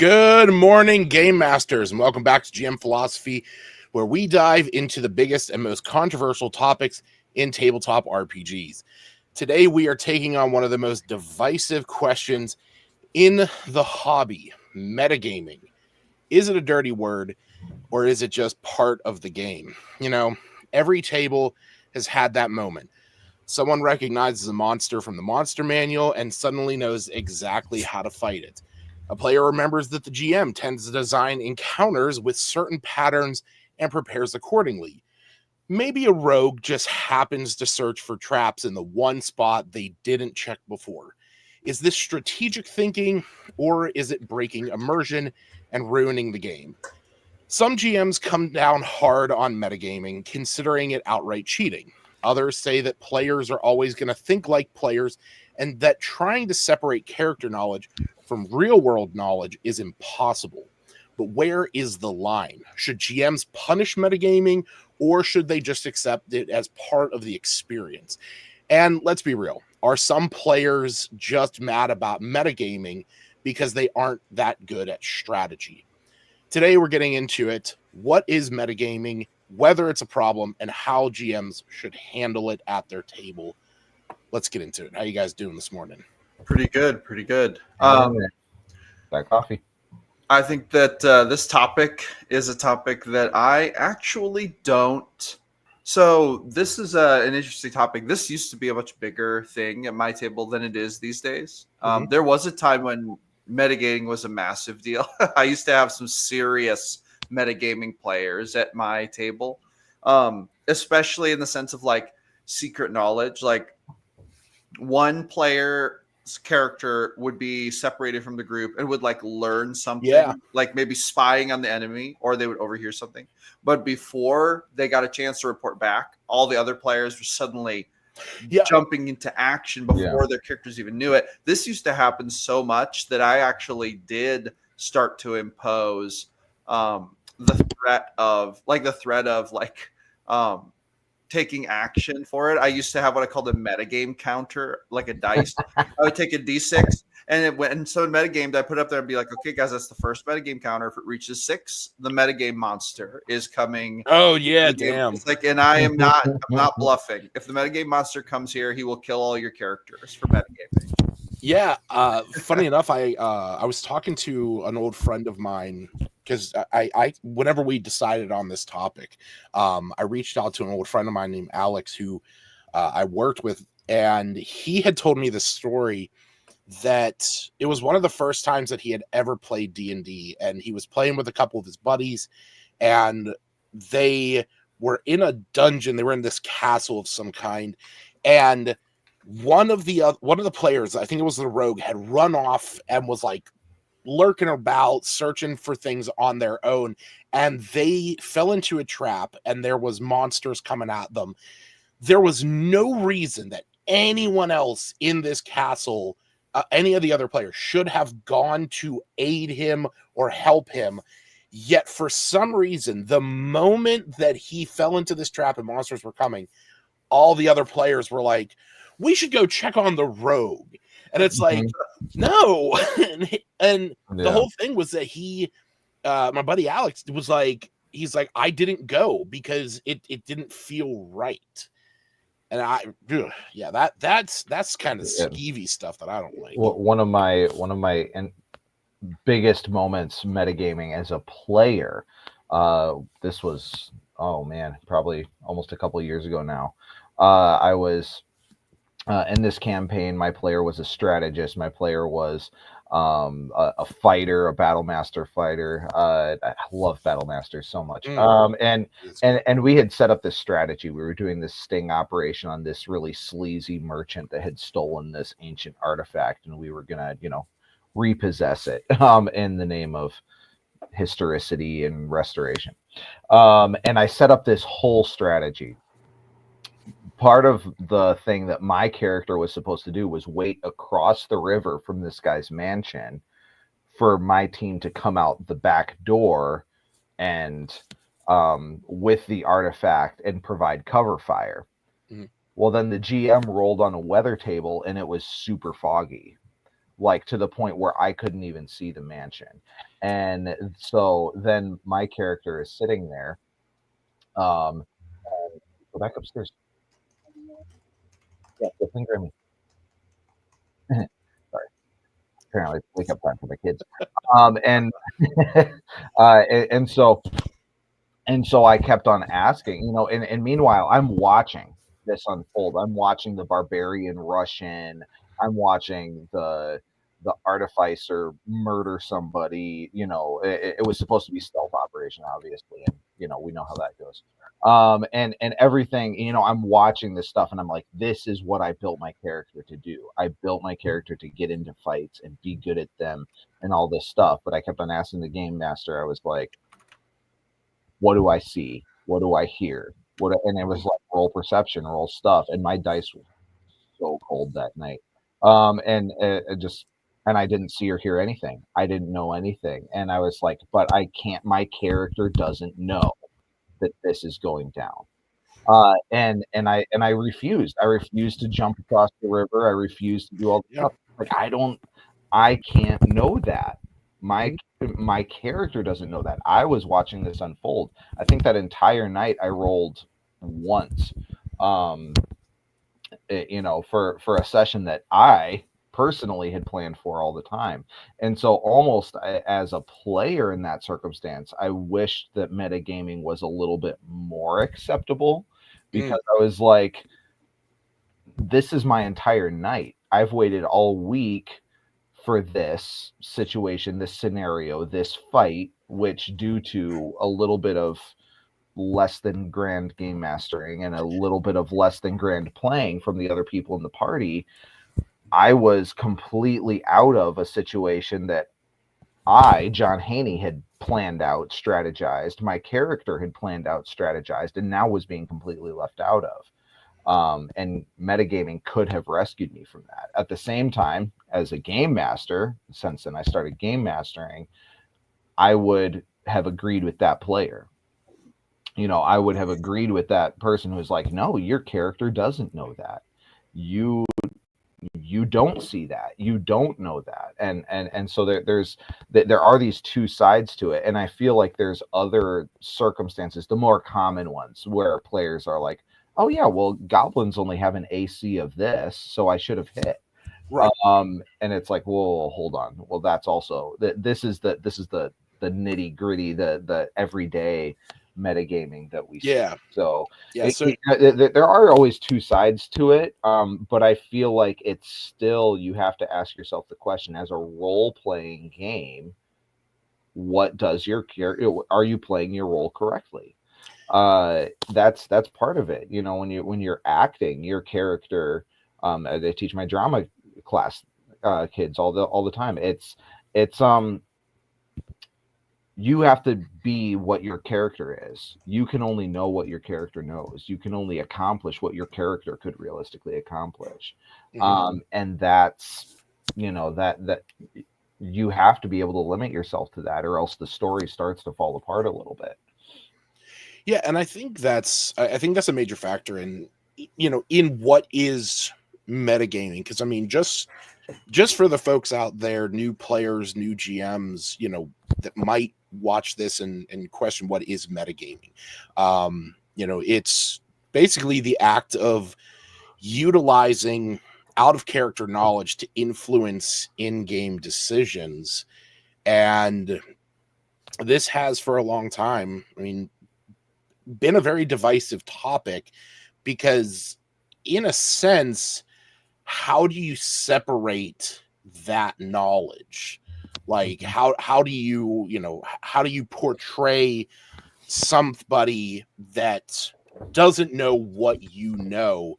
Good morning, Game Masters, and welcome back to GM Philosophy, where we dive into the biggest and most controversial topics in tabletop RPGs. Today, we are taking on one of the most divisive questions in the hobby, metagaming. Is it a dirty word, or is it just part of the game? You know, every table has had that moment. Someone recognizes a monster from the monster manual and suddenly knows exactly how to fight it. A player remembers that the GM tends to design encounters with certain patterns and prepares accordingly. Maybe a rogue just happens to search for traps in the one spot they didn't check before. Is this strategic thinking, or is it breaking immersion and ruining the game? Some GMs come down hard on metagaming, considering it outright cheating. Others say that players are always going to think like players and that trying to separate character knowledge from real-world knowledge is impossible. But where is the line? Should GMs punish metagaming, or should they just accept it as part of the experience? And let's be real, are some players just mad about metagaming because they aren't that good at strategy? Today, we're getting into it. What is metagaming, whether it's a problem, and how GMs should handle it at their table. Let's get into it. How you guys doing this morning? Pretty good. That coffee. I think that this topic is a topic that I actually don't. So this is an interesting topic. This used to be a much bigger thing at my table than it is these days. There was a time when metagaming was a massive deal. I used to have some serious metagaming players at my table, especially in the sense of like secret knowledge. Like one player's character would be separated from the group and would like learn something, like maybe spying on the enemy, or they would overhear something. But before they got a chance to report back, all the other players were suddenly jumping into action before their characters even knew it. This used to happen so much that I actually did start to impose the threat of taking action for it. I used to have what I called a metagame counter, like a dice. I would take a D6, and so in metagames, I put it up there and be like, okay, guys, that's the first metagame counter. If it reaches 6, the metagame monster is coming. Oh, yeah, damn. It's like, and I'm not bluffing. If the metagame monster comes here, he will kill all your characters for metagaming. Yeah, funny enough, I was talking to an old friend of mine because I whenever we decided on this topic, I reached out to an old friend of mine named Alex who I worked with, and he had told me the story that it was one of the first times that he had ever played D&D, and he was playing with a couple of his buddies, and they were in a dungeon. They were in this castle of some kind, and one of the players, I think it was the rogue, had run off and was like lurking about, searching for things on their own, and they fell into a trap, and there was monsters coming at them. There was no reason that anyone else in this castle, any of the other players, should have gone to aid him or help him. Yet for some reason, the moment that he fell into this trap and monsters were coming, all the other players were like, we should go check on the rogue. And it's like, no. and the whole thing was that my buddy Alex was like, he's like, I didn't go because it didn't feel right. And that's kind of skeevy stuff that I don't like. Well, one of my biggest moments metagaming as a player, this was, probably almost a couple of years ago now. I was in this campaign. My player was a strategist. My player was a fighter, a battle master fighter. I love battle masters so much. And we had set up this strategy. We were doing this sting operation on this really sleazy merchant that had stolen this ancient artifact, and we were gonna, repossess it in the name of historicity and restoration. And I set up this whole strategy. Part of the thing that my character was supposed to do was wait across the river from this guy's mansion for my team to come out the back door and with the artifact and provide cover fire. Well, then the GM rolled on a weather table and it was super foggy. like to the point where I couldn't even see the mansion. And so then my character is sitting there. And go back upstairs. Yeah, go finger at me. Sorry. Apparently it's wake up time for my kids. And and so I kept on asking, and meanwhile I'm watching this unfold. I'm watching the barbarian rush in. I'm watching the artificer murder somebody. It was supposed to be stealth operation, obviously, and we know how that goes. And everything, I'm watching this stuff and I'm like, this is what I built my character to do. I built my character to get into fights and be good at them and all this stuff. But I kept on asking the game master, I was like, what do I see? What do I hear? And it was like roll perception, roll stuff. And my dice was so cold that night. And I didn't see or hear anything. I didn't know anything. And I was like, but I can't, my character doesn't know that this is going down. And I refused. I refused to jump across the river. I refused to do all the stuff. Like I can't know that. My character doesn't know that. I was watching this unfold. I think that entire night I rolled once. For a session that I personally had planned for all the time. And so almost as a player in that circumstance, I wished that metagaming was a little bit more acceptable, because I was like, this is my entire night. I've waited all week for this situation, this scenario, this fight, which due to a little bit of less than grand game mastering and a little bit of less than grand playing from the other people in the party, I was completely out of a situation that I, John Haney, had planned out, strategized. My character had planned out, strategized, and now was being completely left out of. And metagaming could have rescued me from that. At the same time, as a game master, since then I started game mastering, I would have agreed with that player. I would have agreed with that person who's like, no, your character doesn't know that. You don't see that. You don't know that. And so there are these two sides to it. And I feel like there's other circumstances, the more common ones, where players are like, oh yeah, well, goblins only have an AC of this, so I should have hit. Right. And it's like, well, hold on. Well, that's also this is the nitty gritty, the everyday metagaming that we see. So there are always two sides to it, but I feel like it's still, you have to ask yourself the question, as a role-playing game, what does your character, are you playing your role correctly? That's part of it. When you're acting your character, they teach my drama class kids all the time. It's you have to be what your character is. You can only know what your character knows. You can only accomplish what your character could realistically accomplish. And that's, that you have to be able to limit yourself to that, or else the story starts to fall apart a little bit. Yeah. And I think that's a major factor in what is metagaming. Cause I mean, just for the folks out there, new players, new GMs, that might watch this and question what is metagaming. It's basically the act of utilizing out of character knowledge to influence in-game decisions. And this has, for a long time, been a very divisive topic, because in a sense, how do you separate that knowledge? Like how do you portray somebody that doesn't know what you know,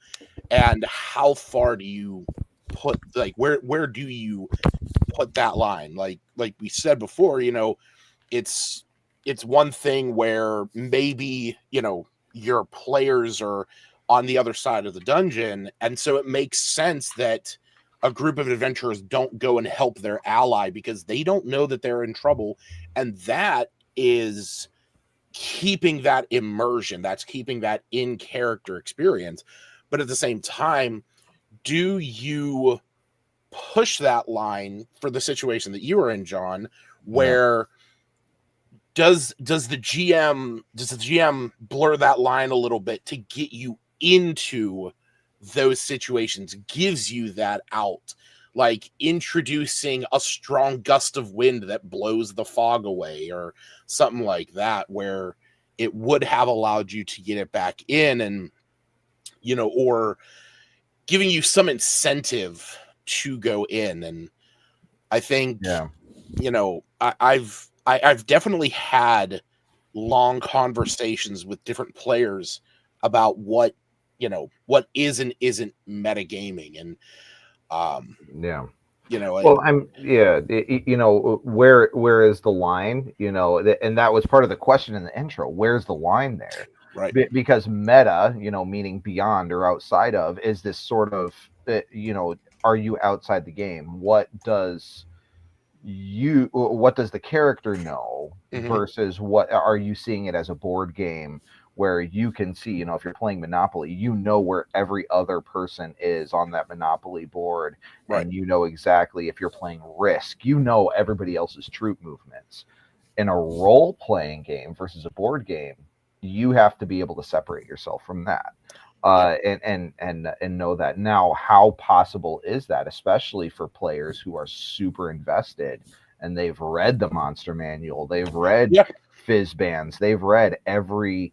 and how far do you put, like, where do you put that line? Like we said before, it's one thing where maybe your players are on the other side of the dungeon, and so it makes sense that a group of adventurers don't go and help their ally because they don't know that they're in trouble. And that is keeping that immersion, that's keeping that in character experience. But at the same time, do you push that line for the situation that you were in, John, where does the GM blur that line a little bit to get you into those situations, gives you that out, like introducing a strong gust of wind that blows the fog away or something like that, where it would have allowed you to get it back in, and or giving you some incentive to go in. And I think I've definitely had long conversations with different players about what is and isn't metagaming, and well, where is the line, and that was part of the question in the intro. Where's the line there? Right. Because meta, meaning beyond or outside of, is this sort of, are you outside the game? What does the character know versus what are you seeing it as a board game where you can see, if you're playing Monopoly, where every other person is on that Monopoly board, right. and exactly, if you're playing Risk, everybody else's troop movements. In a role-playing game versus a board game, you have to be able to separate yourself from that. And know that. Now, how possible is that, especially for players who are super invested and they've read the monster manual, they've read fizz bands, they've read everything,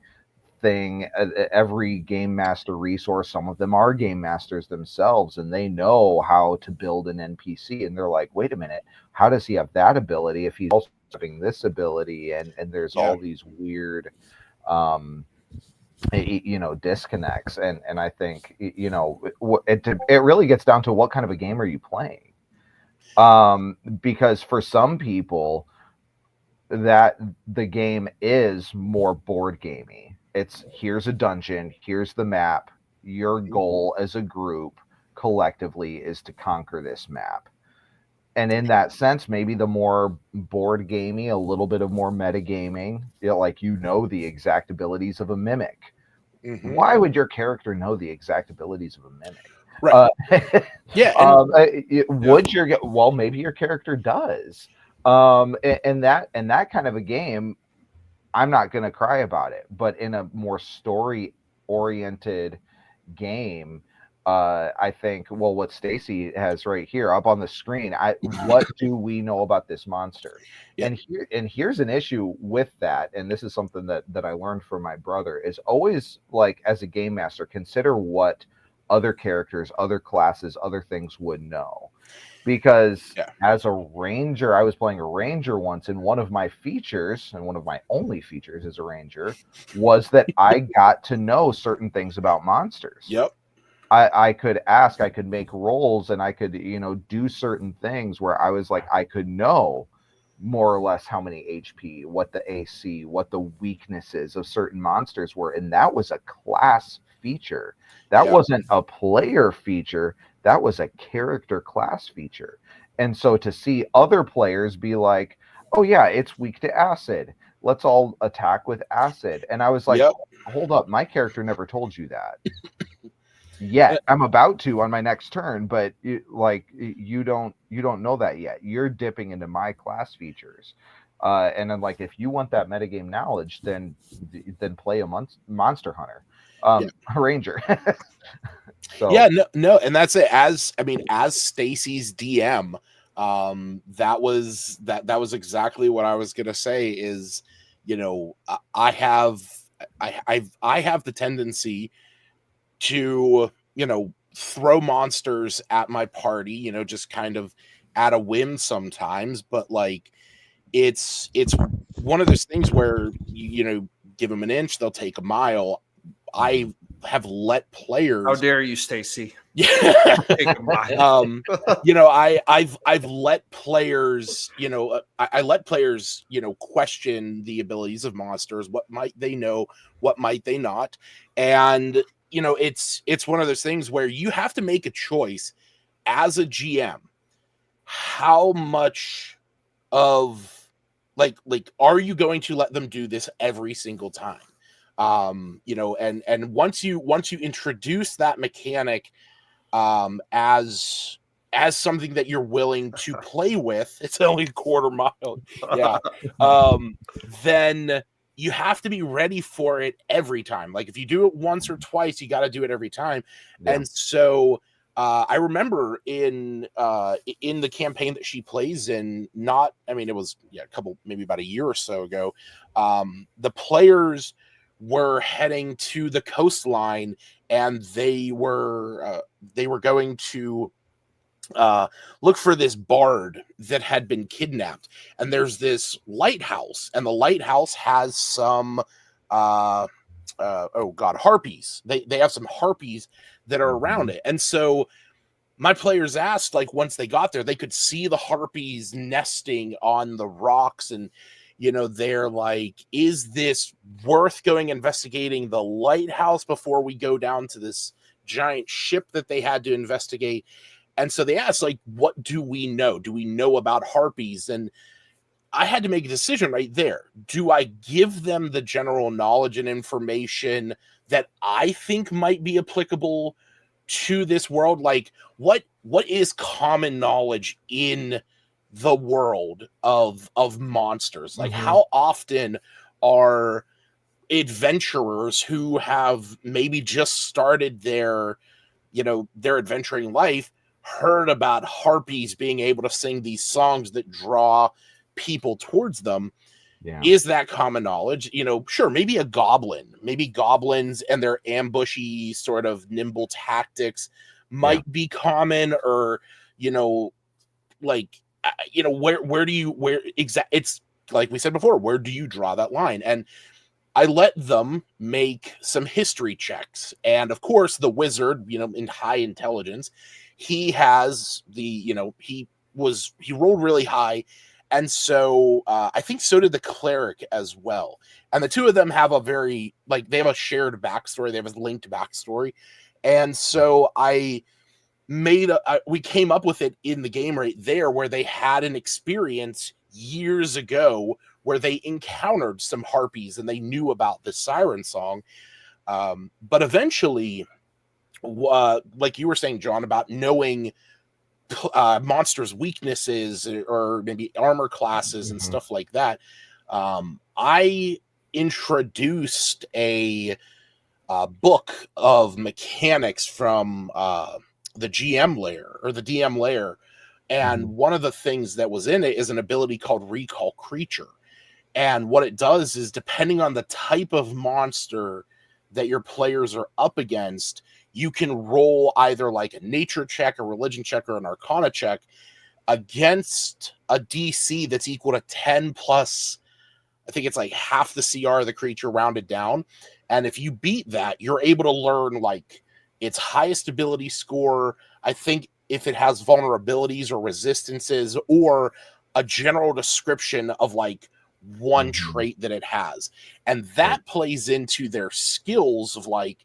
every game master resource. Some of them are game masters themselves, and they know how to build an NPC, and they're like, wait a minute, how does he have that ability if he's also having this ability? And there's all these weird disconnects, and I think it really gets down to what kind of a game are you playing, because for some people that the game is more board gamey. It's, here's a dungeon, here's the map, your goal as a group collectively is to conquer this map. And in that sense, maybe the more board gamey, a little bit of more metagaming, like the exact abilities of a mimic. Why would your character know the exact abilities of a mimic? Right. Well, maybe your character does. And that kind of a game, I'm not going to cry about it. But in a more story-oriented game, I think, well, what Stacy has right here up on the screen, what do we know about this monster? And here's an issue with that, and this is something that I learned from my brother, is always, like, as a game master, consider what other characters, other classes, other things would know. Because as a ranger, I was playing a ranger once, and one of my features, and one of my only features as a ranger, was that I got to know certain things about monsters. Yep. I could ask, I could make rolls, and I could, do certain things where I was like, I could know more or less how many HP, what the AC, what the weaknesses of certain monsters were. And that was a class feature. That wasn't a player feature. That was a character class feature. And so to see other players be like, oh yeah, it's weak to acid, let's all attack with acid. And I was like, hold up, my character never told you that. Yet I'm about to on my next turn, but you don't know that yet. You're dipping into my class features, and I'm like, if you want that metagame knowledge, then play a monster hunter, a ranger. So no, and that's it. As Stacy's DM, that was exactly what I was gonna say. Is I have the tendency to throw monsters at my party, just kind of at a whim sometimes, but like it's one of those things where give them an inch, they'll take a mile. I have let players. How dare you, Stacy? Take a mile. I've let players, I let players, question the abilities of monsters. What might they know? What might they not? And it's one of those things where you have to make a choice as a GM. How much of like are you going to let them do this every single time? And once you introduce that mechanic, as as something that you're willing to play with, it's only a quarter mile. Yeah. Then you have to be ready for it every time. Like if you do it once or twice, you got to do it every time. Yeah. And so I remember in the campaign that she plays in, it was a couple, maybe about a year or so ago, the players were heading to the coastline, and they were going to look for this bard that had been kidnapped. And there's this lighthouse, and the lighthouse has some harpies. They have some harpies that are around it. And so my players asked, like, once they got there, they could see the harpies nesting on the rocks, and they're like, is this worth going investigating the lighthouse before we go down to this giant ship that they had to investigate? And so they asked, like, what do we know? Do we know about harpies? And I had to make a decision right there. Do I give them the general knowledge and information that I think might be applicable to this world? Like, what is common knowledge in the world of monsters? Like, how often are adventurers who have maybe just started their adventuring life heard about harpies being able to sing these songs that draw people towards them? Yeah. Is that common knowledge? Sure, maybe goblins and their ambushy sort of nimble tactics might be common, or it's like we said before, where do you draw that line? And I let them make some history checks. And of course, the wizard, in high intelligence, he has he rolled really high. And so I think so did the cleric as well. And the two of them have they have a shared backstory. They have a linked backstory. And so we came up with it in the game right there, where they had an experience years ago where they encountered some harpies and they knew about the siren song. But eventually, like you were saying, John, about knowing monsters' weaknesses or maybe armor classes and stuff like that, I introduced a book of mechanics from the GM layer or the DM layer. And one of the things that was in it is an ability called Recall Creature. And what it does is, depending on the type of monster that your players are up against, you can roll either like a nature check, a religion check, or an arcana check against a DC that's equal to 10 plus, I think it's like half the CR of the creature rounded down. And if you beat that, you're able to learn like its highest ability score. I think if it has vulnerabilities or resistances, or a general description of like one trait that it has. And that plays into their skills of like,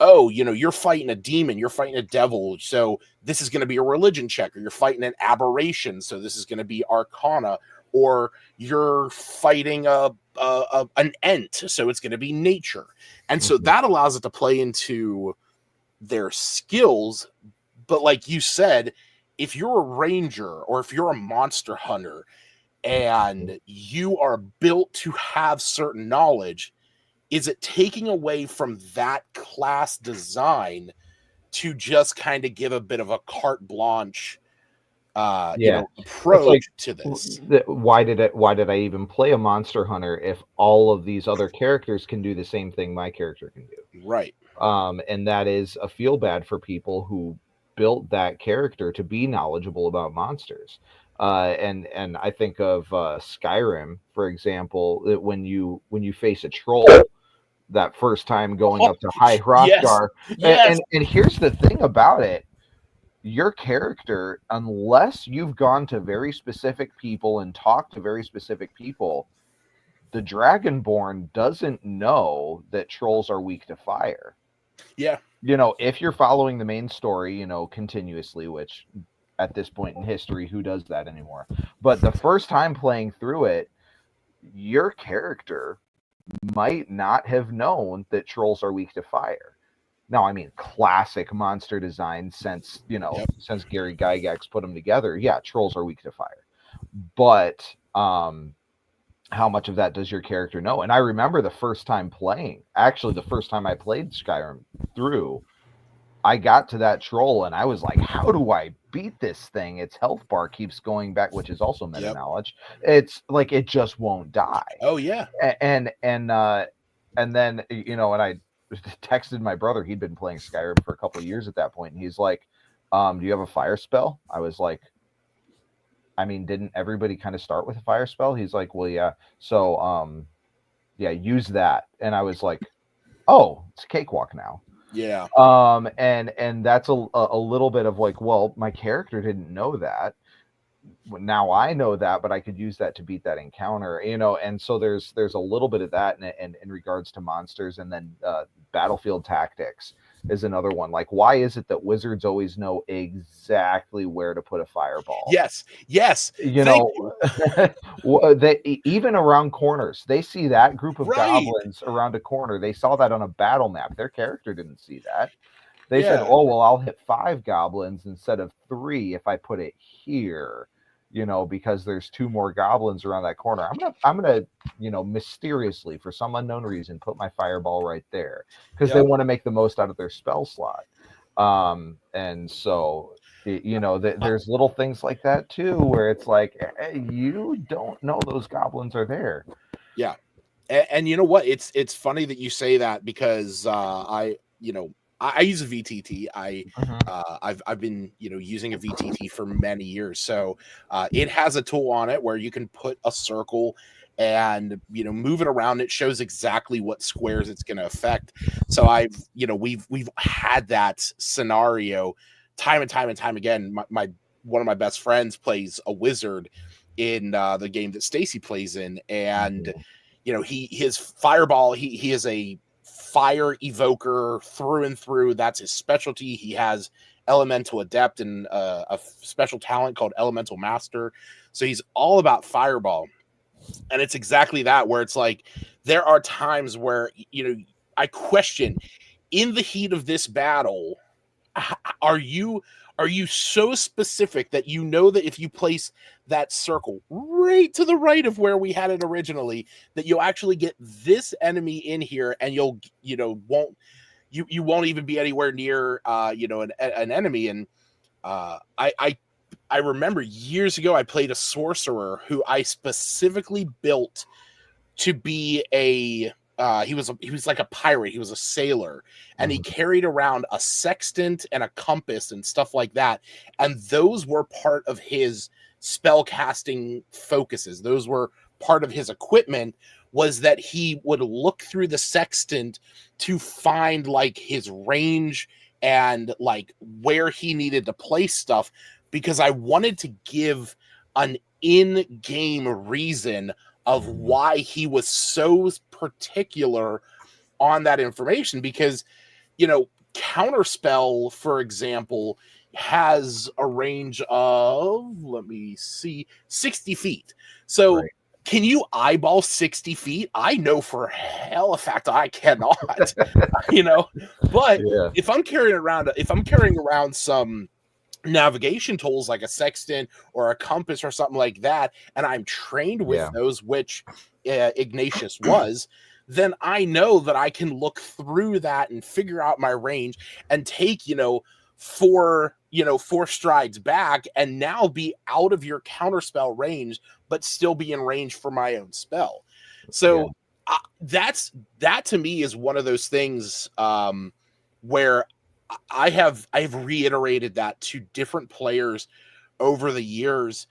oh, you're fighting a demon, you're fighting a devil, so this is going to be a religion check, or you're fighting an aberration, so this is going to be arcana, or you're fighting an ent, so it's going to be nature. And so that allows it to play into their skills. But like you said, if you're a ranger or if you're a monster hunter and you are built to have certain knowledge, is it taking away from that class design to just kind of give a bit of a carte blanche approach to this? Why did I even play a monster hunter if all of these other characters can do the same thing my character can do? Right. And that is a feel bad for people who built that character to be knowledgeable about monsters. And I think of Skyrim, for example, that when you face a troll that first time going up to High Hrothgar, yes. And here's the thing about it. Your character, unless you've gone to very specific people and talked to very specific people, the Dragonborn doesn't know that trolls are weak to fire. Yeah. If you're following the main story, continuously, which at this point in history, who does that anymore? But the first time playing through it, your character might not have known that trolls are weak to fire. Now, I mean, classic monster design since, Yep. since Gary Gygax put them together. Yeah, trolls are weak to fire. But how much of that does your character know? And I remember the first time I played Skyrim through, I got to that troll and I was like, how do I beat this thing? Its health bar keeps going back, which is also meta Yep. knowledge. It's like it just won't die. Oh yeah. And then and I texted my brother. He'd been playing Skyrim for a couple of years at that point, and he's like, do you have a fire spell? I was like, I mean, didn't everybody kind of start with a fire spell? He's like, well, yeah. So yeah, use that. And I was like, oh, it's a cakewalk now. Yeah. And that's a little bit of like, well, my character didn't know that. Now I know that, but I could use that to beat that encounter, and so there's a little bit of that in regards to monsters. And then battlefield tactics is another one. Like, why is it that wizards always know exactly where to put a fireball? Yes. They even around corners, they see that group of Right. goblins around a corner. They saw that on a battle map. Their character didn't see that. They Yeah. said, oh, well, I'll hit 5 goblins instead of 3 if I put it here, because there's 2 more goblins around that corner. I'm gonna mysteriously, for some unknown reason, put my fireball right there, because they want to make the most out of their spell slot. And so there's little things like that too, where it's like, you don't know those goblins are there. Yeah. And you know what? It's funny that you say that, because I use a VTT. I've been using a VTT for many years. So it has a tool on it where you can put a circle and move it around. It shows exactly what squares it's going to affect. So we've had that scenario time and time again. One of my best friends plays a wizard in the game that Stacy plays in, and his fireball, he is a fire evoker through and through. That's his specialty. He has elemental adept and a special talent called elemental master. So he's all about fireball. And it's exactly that, where it's like, there are times where, I question, in the heat of this battle, are you so specific that that if you place that circle right to the right of where we had it originally, that you'll actually get this enemy in here, and you won't even be anywhere near an enemy. And I remember years ago I played a sorcerer who I specifically built to be he was like a pirate. He was a sailor, and he carried around a sextant and a compass and stuff like that. And those were part of his spell casting focuses. Those were part of his equipment, was that he would look through the sextant to find like his range and like where he needed to place stuff, because I wanted to give an in-game reason of why he was so particular on that information. Because counterspell, for example, has a range of 60 feet. So right. Can you eyeball 60 feet? I know for hell a fact I cannot. But yeah. if I'm carrying around some navigation tools like a sextant or a compass or something like that, and I'm trained with those, which Ignatius was, then I know that I can look through that and figure out my range and take 4 strides back, and now be out of your counterspell range, but still be in range for my own spell. So that to me is one of those things where I have reiterated that to different players over the years,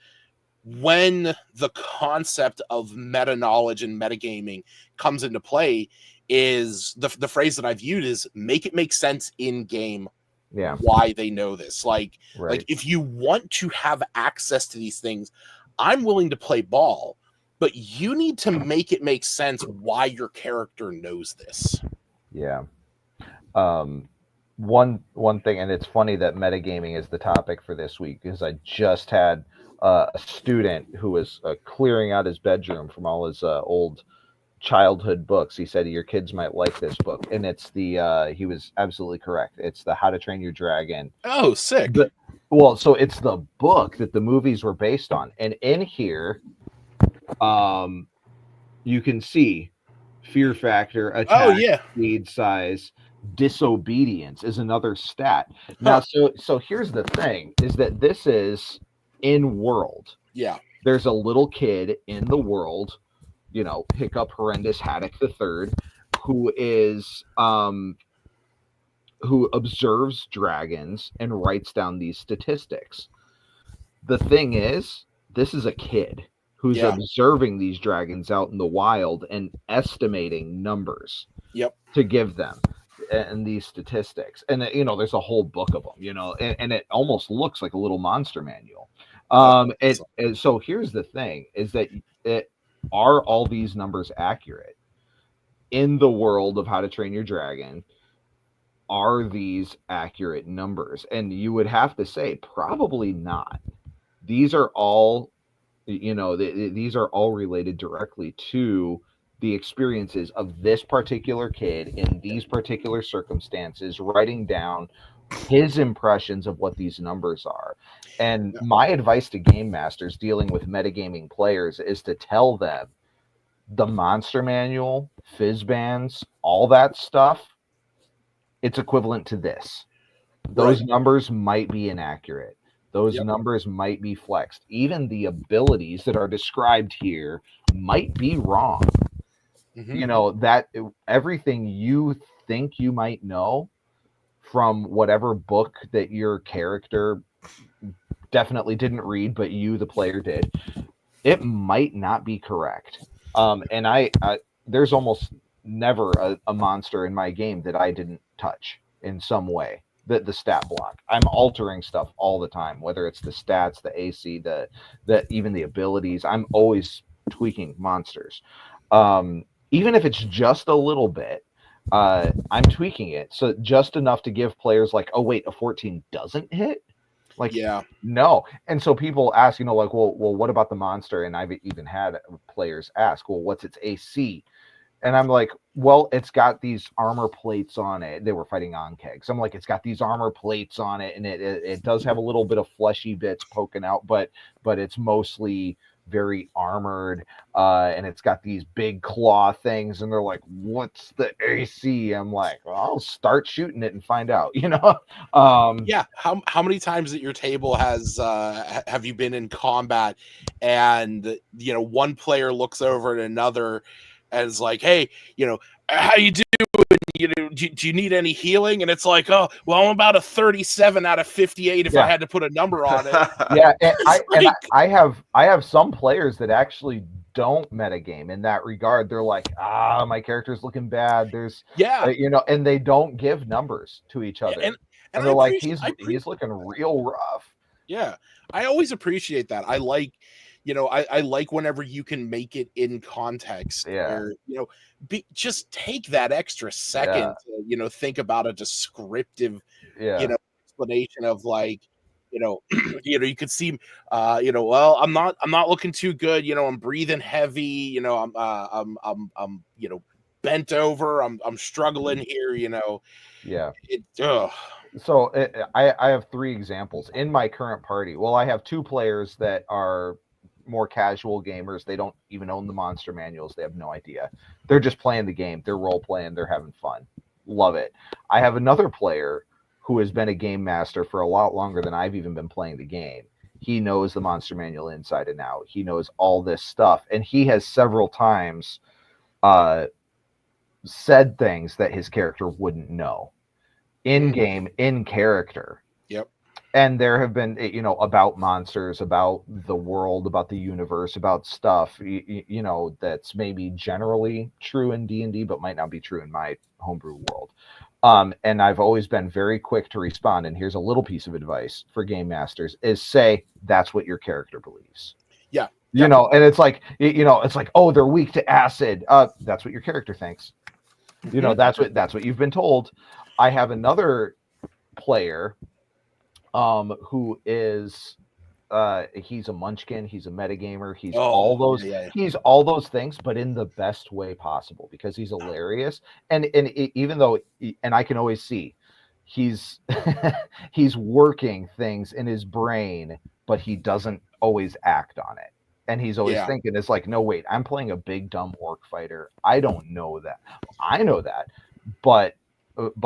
when the concept of meta knowledge and metagaming comes into play. Is the phrase that I've used is make it make sense in game. Yeah. Why they know this. Like if you want to have access to these things, I'm willing to play ball, but you need to make it make sense why your character knows this. Yeah. One thing, and it's funny that metagaming is the topic for this week, because I just had a student who was clearing out his bedroom from all his old childhood books. He said your kids might like this book, and it's the he was absolutely correct. It's the How to Train Your Dragon. Oh, sick. Well, so it's the book that the movies were based on, and in here, you can see fear factor, attack, speed, size, disobedience is another stat. Now, so here's the thing: is that this is in world. Yeah. There's a little kid in the world, Hiccup Horrendous Haddock the Third, who is who observes dragons and writes down these statistics. The thing is, this is a kid who's observing these dragons out in the wild and estimating numbers to give them and these statistics. And there's a whole book of them, and it almost looks like a little monster manual. And so here's the thing: is that are all these numbers accurate in the world of How to Train Your Dragon? Are these accurate numbers? And you would have to say probably not. These are all, these are all related directly to the experiences of this particular kid in these particular circumstances, writing down his impressions of what these numbers are. And my advice to game masters dealing with metagaming players is to tell them the monster manual, fizz bands, all that stuff, it's equivalent to this. Those numbers might be inaccurate. Those numbers might be flexed. Even the abilities that are described here might be wrong. That everything you think you might know from whatever book that your character definitely didn't read, but you, the player, did, it might not be correct. And I there's almost never a monster in my game that I didn't touch in some way. The stat block, I'm altering stuff all the time, whether it's the stats, the AC, the even the abilities. I'm always tweaking monsters, even if it's just a little bit. I'm tweaking it so just enough to give players like, oh wait, a 14 doesn't hit, no. And so people ask, well, what about the monster? And I've even had players ask, well, what's its AC? And I'm like, well, it's got these armor plates on it. They were fighting on kegs. I'm like, it's got these armor plates on it, and it does have a little bit of fleshy bits poking out, but it's mostly very armored, and it's got these big claw things. And they're like, what's the AC? I'm like, well, I'll start shooting it and find out. How many times at your table have you been in combat, and one player looks over at another and it's like, hey, how you doing? Do you need any healing? And it's like, oh, well, I'm about a 37 out of 58 if I had to put a number on it. I have some players that actually don't metagame in that regard. They're like, my character's looking bad. There's and they don't give numbers to each other. And they're like, he's looking real rough. Yeah, I always appreciate that. I like. I like whenever you can make it in context. Where, just take that extra second to, think about a descriptive, explanation of like, you could see, well, I'm not looking too good. I'm breathing heavy. I'm bent over. I'm struggling here. So I have 3 examples in my current party. Well, I have 2 players that are more casual gamers. They don't even own the monster manuals. They have no idea. They're just playing the game. They're role playing. They're having fun. Love it. I have another player who has been a game master for a lot longer than I've even been playing the game. He knows the monster manual inside and out. He knows all this stuff. And he has several times said things that his character wouldn't know in game, in character. Yep. And there have been, about monsters, about the world, about the universe, about stuff, that's maybe generally true in D&D, but might not be true in my homebrew world. And I've always been very quick to respond. And here's a little piece of advice for game masters: is say that's what your character believes. Yeah. And it's like, it's like, oh, they're weak to acid. That's what your character thinks. That's what you've been told. I have another player who is he's a munchkin, he's a metagamer, he's Oh, all those yeah. he's all those things, but in the best way possible because he's hilarious. And even though and I can always see he's he's working things in his brain, but he doesn't always act on it. And he's always Yeah. thinking, it's like, no, wait, I'm playing a big dumb orc fighter. I don't know that. I know that, but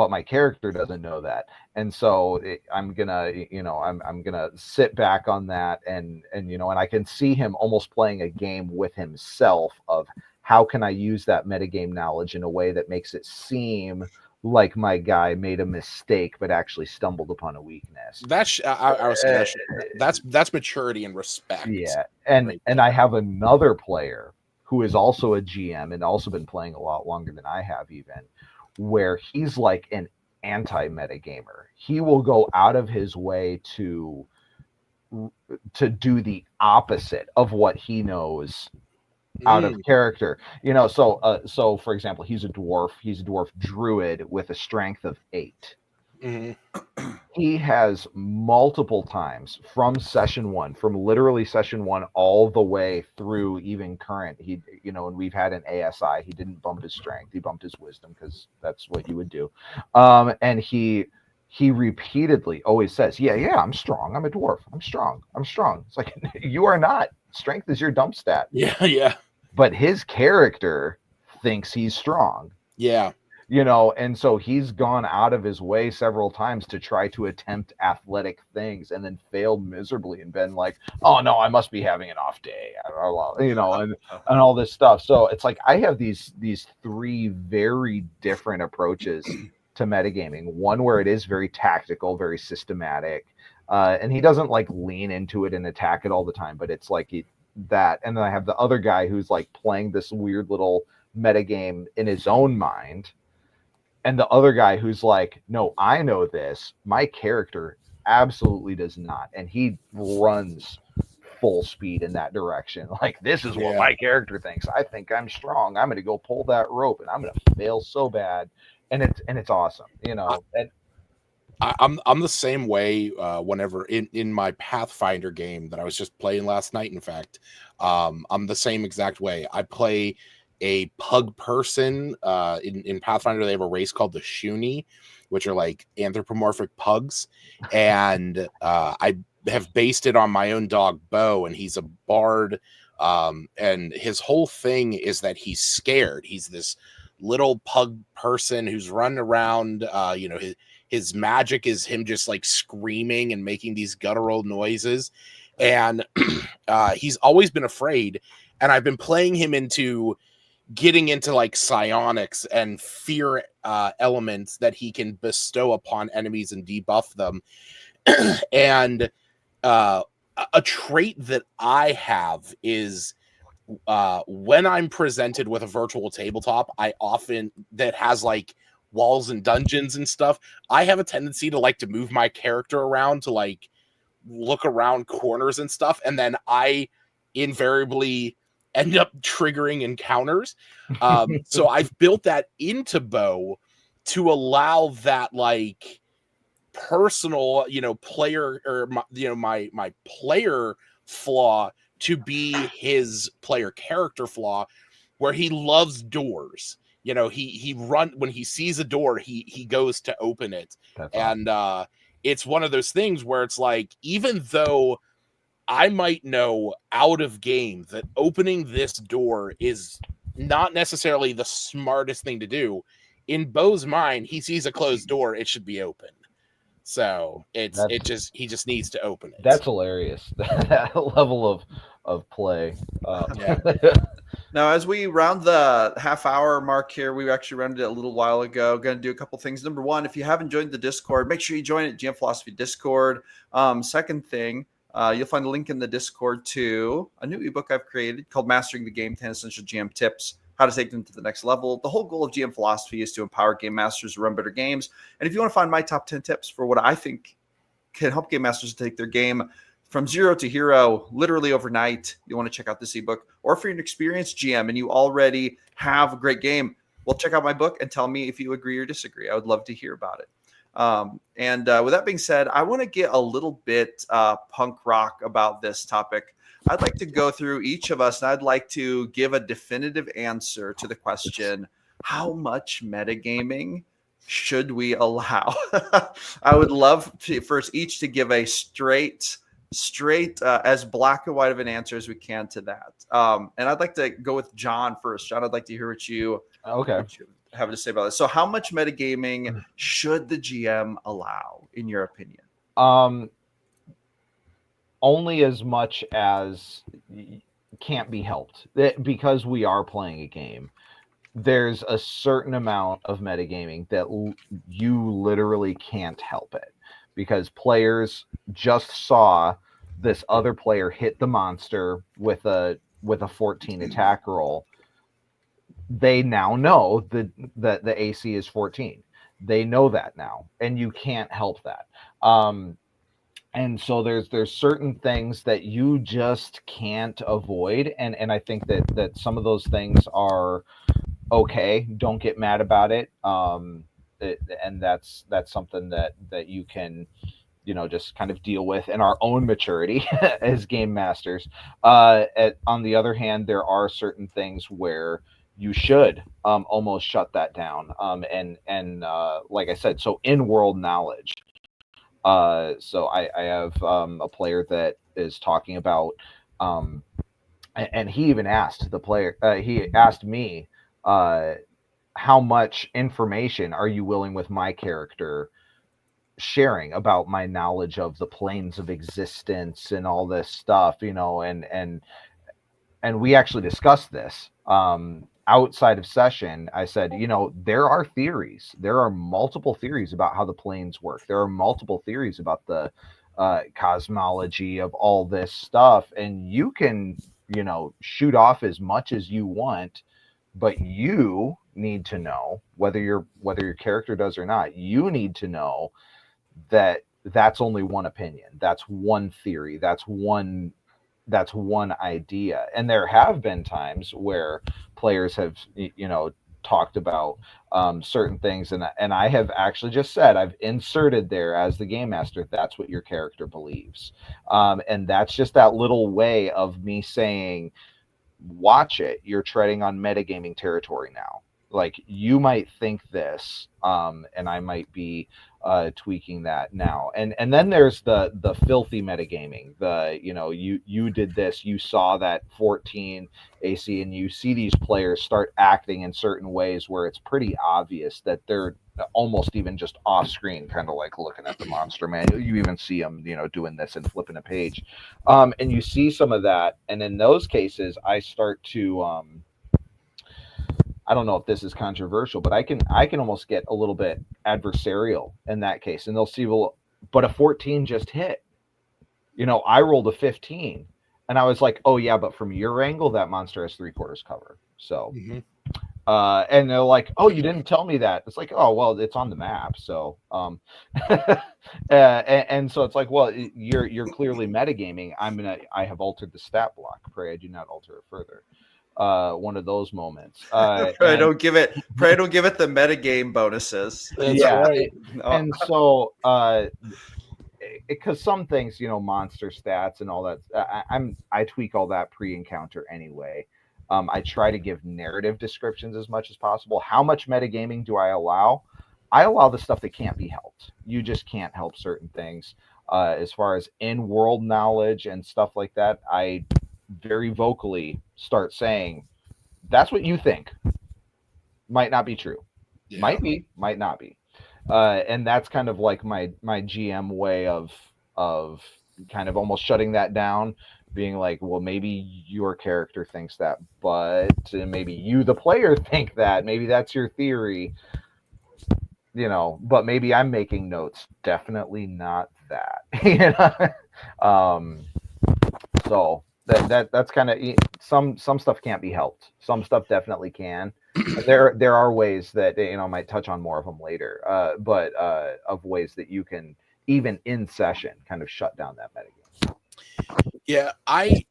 my character doesn't know that. And so I'm gonna sit back on that, and and I can see him almost playing a game with himself of how can I use that metagame knowledge in a way that makes it seem like my guy made a mistake but actually stumbled upon a weakness. I was saying that's maturity and respect. Yeah, and I have another player who is also a GM and also been playing a lot longer than I have, even, where he's like an anti-meta gamer. He will go out of his way to do the opposite of what he knows out of character. So for example, he's a dwarf druid with a strength of 8. He has multiple times from literally session 1 all the way through even current, and we've had an ASI, he didn't bump his strength, he bumped his wisdom because that's what you would do. And he repeatedly always says, yeah, I'm strong, I'm a dwarf, I'm strong. It's like, you are not. Strength is your dump stat. Yeah. But his character thinks he's strong. Yeah. And so he's gone out of his way several times to try to attempt athletic things and then failed miserably and been like, oh no, I must be having an off day, and all this stuff. So it's like, I have these 3 very different approaches to metagaming. One where it is very tactical, very systematic, and he doesn't like lean into it and attack it all the time, but it's like that. And then I have the other guy who's like playing this weird little metagame in his own mind. And the other guy who's like, no, I know this. My character absolutely does not. And he runs full speed in that direction. Like, this is what my character thinks. I think I'm strong. I'm going to go pull that rope and I'm going to fail so bad. And it's awesome, And I'm the same way. Whenever in my Pathfinder game that I was just playing last night, in fact, I'm the same exact way. I play a pug person. In Pathfinder, they have a race called the Shuni, which are like anthropomorphic pugs, and I have based it on my own dog Bo, and he's a bard, and his whole thing is that he's scared. He's this little pug person who's running around. His magic is him just like screaming and making these guttural noises, and he's always been afraid. And I've been playing him into getting into like psionics and fear elements that he can bestow upon enemies and debuff them. And a trait that I have is when I'm presented with a virtual tabletop, that has like walls and dungeons and stuff, I have a tendency to like to move my character around to like look around corners and stuff, and then I invariably end up triggering encounters. So I've built that into Bo to allow that like personal, player, or my player flaw to be his player character flaw, where he loves doors. He run when he sees a door, he goes to open it. That's and awesome. It's one of those things where it's like, even though I might know out of game that opening this door is not necessarily the smartest thing to do, in Bo's mind, he sees a closed door, it should be open. So he just needs to open it. That's hilarious. That level of play. Yeah. Now, as we round the half-hour mark here, we actually rounded it a little while ago. Going to do a couple things. Number one, if you haven't joined the Discord, make sure you join it, GM Philosophy Discord. Second thing, you'll find a link in the Discord to a new ebook I've created called Mastering the Game, 10 Essential GM Tips, how to take them to the next level. The whole goal of GM Philosophy is to empower game masters to run better games. And if you want to find my top 10 tips for what I think can help game masters take their game from zero to hero literally overnight, you want to check out this ebook. Or if you're an experienced GM and you already have a great game, well, check out my book and tell me if you agree or disagree. I would love to hear about it. And with that being said, I want to get a little bit punk rock about this topic. I'd like to go through each of us, and I'd like to give a definitive answer to the question, how much metagaming should we allow? I would love for us each to give a straight as black and white of an answer as we can to that. And I'd like to go with John first. John, I'd like to hear what you have to say about this. So how much metagaming should the GM allow, in your opinion? Only as much as can't be helped, because we are playing a game. There's a certain amount of metagaming that you literally can't help it, because players just saw this other player hit the monster with a 14 attack roll. They now know that the AC is 14. They know that now, and you can't help that. And so there's certain things that you just can't avoid, and I think that some of those things are okay. Don't get mad about it. And that's something that you can, just kind of deal with in our own maturity as game masters. On the other hand, there are certain things where you should almost shut that down. And like I said, so in-world knowledge. So I have a player that is talking about, and he even asked the player, he asked me, how much information are you willing with my character sharing about my knowledge of the planes of existence and all this stuff, and we actually discussed this outside of session. I said, there are theories. There are multiple theories about how the planes work. There are multiple theories about the cosmology of all this stuff. And you can, shoot off as much as you want, but you need to know, whether your character does or not, you need to know that that's only one opinion. That's one theory. That's one idea. And there have been times where players have, talked about certain things, and I have actually just said, I've inserted there as the game master, that's what your character believes. And that's just that little way of me saying, watch it, you're treading on metagaming territory now. Like, you might think this, and I might be tweaking that now. And then there's the filthy metagaming. You did this, you saw that 14 AC, and you see these players start acting in certain ways where it's pretty obvious that they're almost even just off screen, kind of like looking at the monster manual. You even see them, doing this and flipping a page. And you see some of that. And in those cases, I start to, I don't know if this is controversial, but I can almost get a little bit adversarial in that case. And they'll see, well, but a 14 just hit. I rolled a 15. And I was like, oh yeah, but from your angle, that monster has 3/4 cover. So, and they're like, oh, you didn't tell me that. It's like, oh, well, it's on the map. So, and so it's like, well, you're clearly metagaming. I have altered the stat block. Pray I do not alter it further. One of those moments. Pray don't give it the metagame bonuses. That's right. And so, because some things, monster stats and all that, I tweak all that pre-encounter anyway. I try to give narrative descriptions as much as possible. How much metagaming do I allow? I allow the stuff that can't be helped. You just can't help certain things. As far as in-world knowledge and stuff like that, I very vocally start saying, that's what you think. Might not be true. Yeah. Might be, might not be. And that's kind of like my GM way of kind of almost shutting that down, being like, well, maybe your character thinks that, but maybe you, the player, think that. Maybe that's your theory, but maybe I'm making notes. Definitely not that. So that's kind of, some stuff can't be helped. Some stuff definitely can. There are ways that, I might touch on more of them later, but of ways that you can, even in session, kind of shut down that metagame. Yeah, I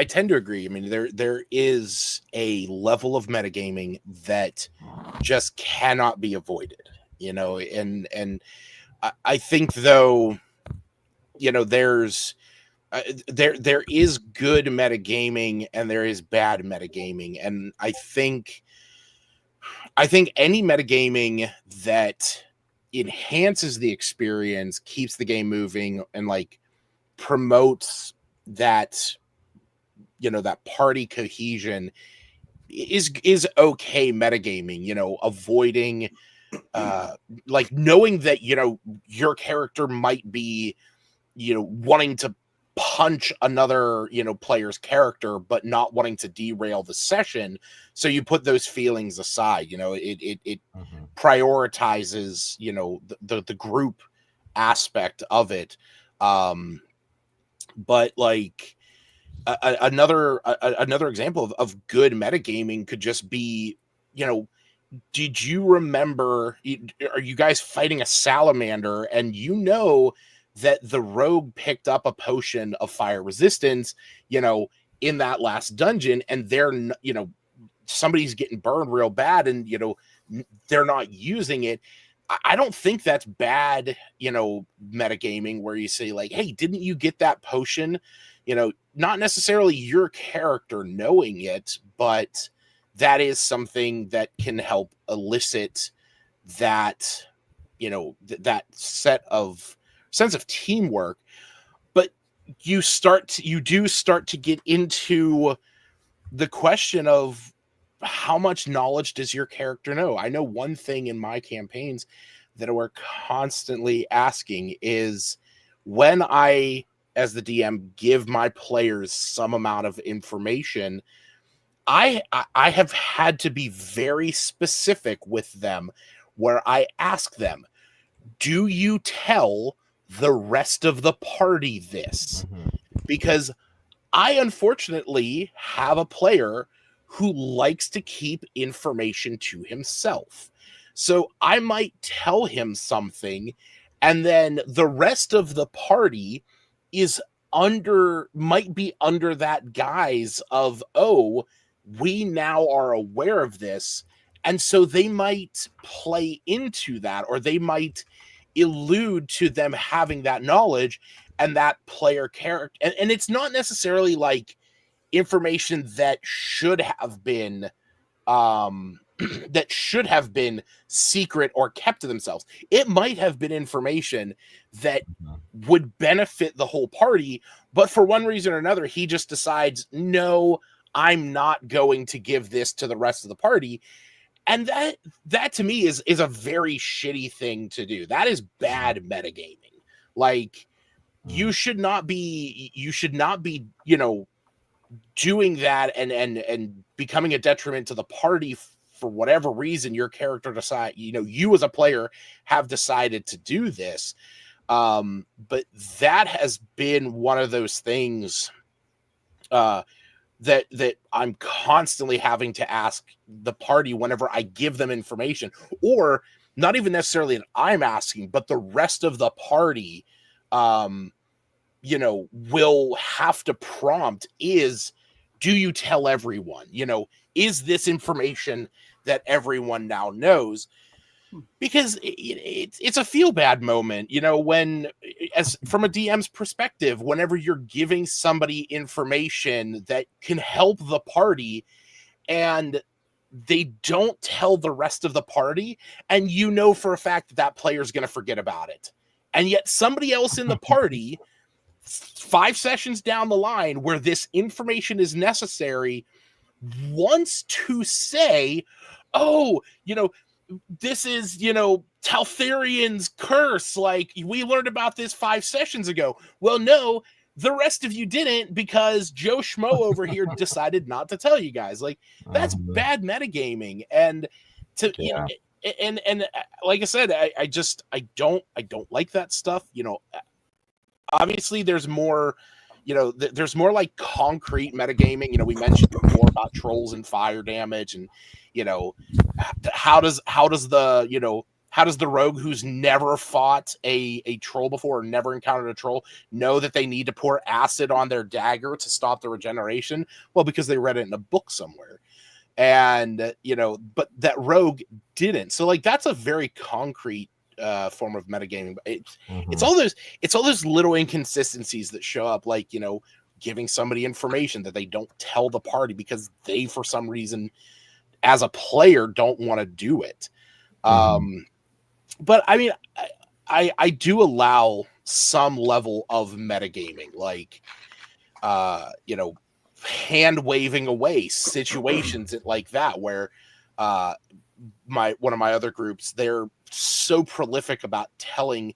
tend to agree. I mean, there is a level of metagaming that just cannot be avoided. and I think though, there's there is good metagaming and there is bad metagaming, and I think any metagaming that enhances the experience, keeps the game moving, and like promotes that that party cohesion is okay metagaming. Avoiding like knowing that your character might be wanting to punch another player's character but not wanting to derail the session, so you put those feelings aside. It prioritizes the group aspect of it. But like another example of good metagaming could just be, did you remember, are you guys fighting a salamander and that the rogue picked up a potion of fire resistance, in that last dungeon, and they're, somebody's getting burned real bad and, they're not using it. I don't think that's bad, metagaming where you say like, hey, didn't you get that potion? Not necessarily your character knowing it, but that is something that can help elicit that, that sense of teamwork. But you do start to get into the question of how much knowledge does your character know? I know one thing in my campaigns that we're constantly asking is, when I, as the DM, give my players some amount of information, I have had to be very specific with them, where I ask them, do you tell the rest of the party this? Because I unfortunately have a player who likes to keep information to himself. So I might tell him something, and then the rest of the party might be under that guise of, oh, we now are aware of this. And so they might play into that, or they might allude to them having that knowledge and that player character. And it's not necessarily like information that should have been that should have been secret or kept to themselves. It might have been information that would benefit the whole party, but for one reason or another, he just decides, no, I'm not going to give this to the rest of the party. And that to me is a very shitty thing to do. That is bad metagaming. Like, you should not be, doing that and becoming a detriment to the party for whatever reason your character decide, you as a player have decided to do this. But that has been one of those things that I'm constantly having to ask the party whenever I give them information, or not even necessarily that I'm asking, but the rest of the party, will have to prompt is, do you tell everyone? Is this information that everyone now knows? Because it's a feel bad moment, when, as from a DM's perspective, whenever you're giving somebody information that can help the party and they don't tell the rest of the party, and for a fact that that player is going to forget about it. And yet somebody else in the party 5 sessions down the line where this information is necessary wants to say, oh, this is, Taltharian's curse. Like, we learned about this 5 sessions ago. Well, no, the rest of you didn't, because Joe Schmo over here decided not to tell you guys. Like, that's bad metagaming. And and like I said, I don't like that stuff. Obviously there's more, there's more like concrete metagaming. We mentioned before about trolls and fire damage, and how does the rogue who's never fought a troll before, or never encountered a troll, know that they need to pour acid on their dagger to stop the regeneration? Well, because they read it in a book somewhere. and but that rogue didn't. So like that's a very concrete form of metagaming. It's all those little inconsistencies that show up, like giving somebody information that they don't tell the party because they for some reason as a player don't want to do it. But I mean, I do allow some level of metagaming, like hand waving away situations like that, where one of my other groups, they're so prolific about telling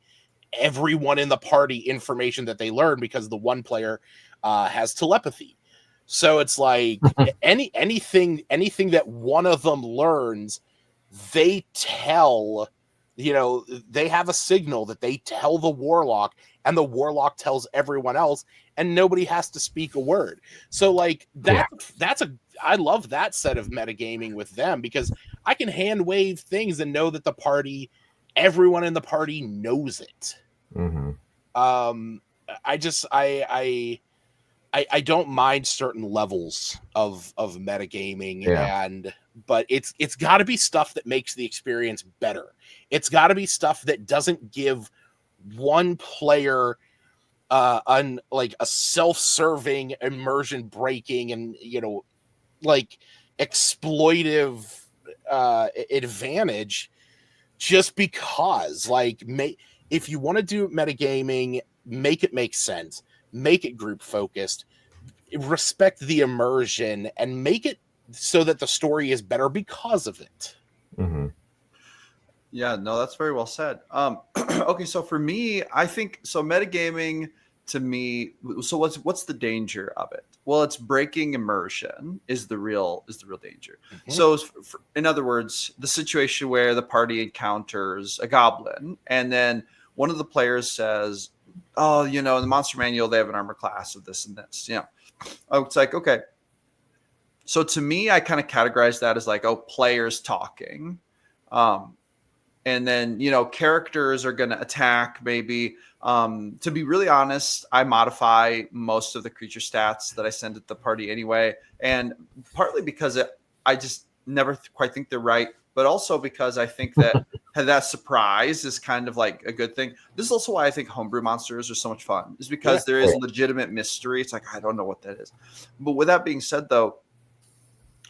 everyone in the party information that they learn because the one player has telepathy. So it's like anything that one of them learns, they tell, they have a signal that they tell the warlock, and the warlock tells everyone else, and nobody has to speak a word. So like I love that set of metagaming with them, because I can hand wave things and know that everyone in the party knows it. I don't mind certain levels of metagaming, but it's got to be stuff that makes the experience better. It's got to be stuff that doesn't give one player like a self-serving, immersion breaking, and like exploitive advantage just because. Like, if you want to do metagaming, make it make sense, make it group focused, respect the immersion, and make it so that the story is better because of it. Yeah, no, that's very well said. Okay, so for me, I think metagaming to me. So what's the danger of it? Well, it's breaking immersion is the real danger. So in other words, the situation where the party encounters a goblin, and then one of the players says, "Oh, in the monster manual they have an armor class of this and this." Oh, it's like, okay. So to me, I kind of categorize that as like, players talking. And then, characters are going to attack maybe. To be really honest, I modify most of the creature stats that I send at the party anyway. And partly because I just never quite think they're right, but also because I think that surprise is kind of like a good thing. This is also why I think homebrew monsters are so much fun, is because there is legitimate mystery. It's like, I don't know what that is. But with that being said, though,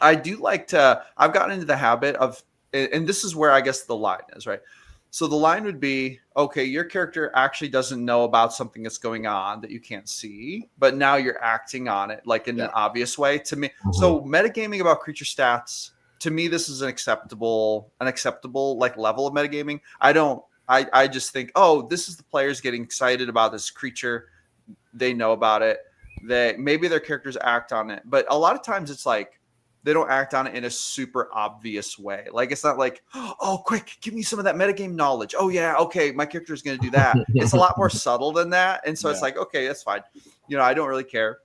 I do I've gotten into the habit of, and this is where I guess the line is, right? So the line would be, okay, your character actually doesn't know about something that's going on that you can't see, but now you're acting on it like in an obvious way to me. So metagaming about creature stats, to me, this is an acceptable like level of metagaming. I just think, this is the players getting excited about this creature. They know about it. Maybe their characters act on it, but a lot of times it's like, they don't act on it in a super obvious way. Like, it's not like, quick, give me some of that metagame knowledge. Oh yeah, okay, my character is going to do that. It's a lot more subtle than that. And so it's like, okay, that's fine. I don't really care.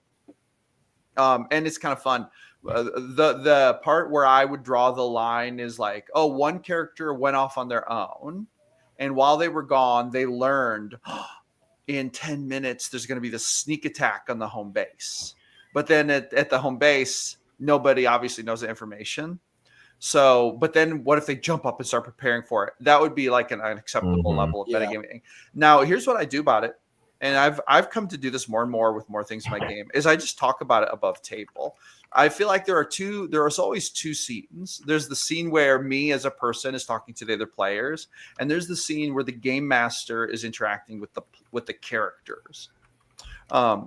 And it's kind of fun. The part where I would draw the line is like, one character went off on their own, and while they were gone, they learned in 10 minutes there's going to be this sneak attack on the home base. But then at the home base, nobody obviously knows the information. So, but then what if they jump up and start preparing for it? That would be like an unacceptable level of metagaming. Now, here's what I do about it. And I've come to do this more and more with more things in my game, is I just talk about it above table. I feel like there is always two scenes. There's the scene where me as a person is talking to the other players, and there's the scene where the game master is interacting with the characters.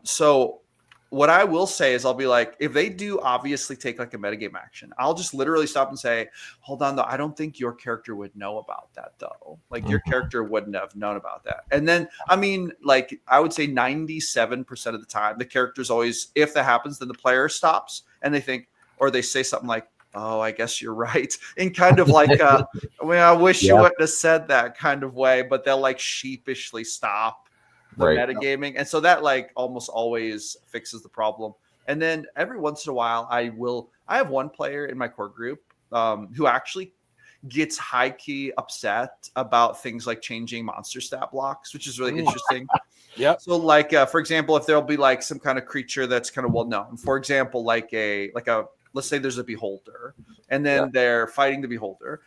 So what I will say is I'll be like, if they do obviously take like a metagame action, I'll just literally stop and say, hold on though, I don't think your character would know about that though. Like your character wouldn't have known about that. And then, I mean, like I would say 97% of the time, the character's always, if that happens, then the player stops and they think, or they say something like, oh, I guess you're right. In kind of like, I wish you wouldn't have said that kind of way, but they'll like sheepishly stop the metagaming. And so that like almost always fixes the problem. And then every once in a while, I have one player in my core group who actually gets high key upset about things like changing monster stat blocks, which is really interesting. So like, for example, if there'll be like some kind of creature that's kind of well known, for example, like a let's say there's a beholder, and then they're fighting the beholder.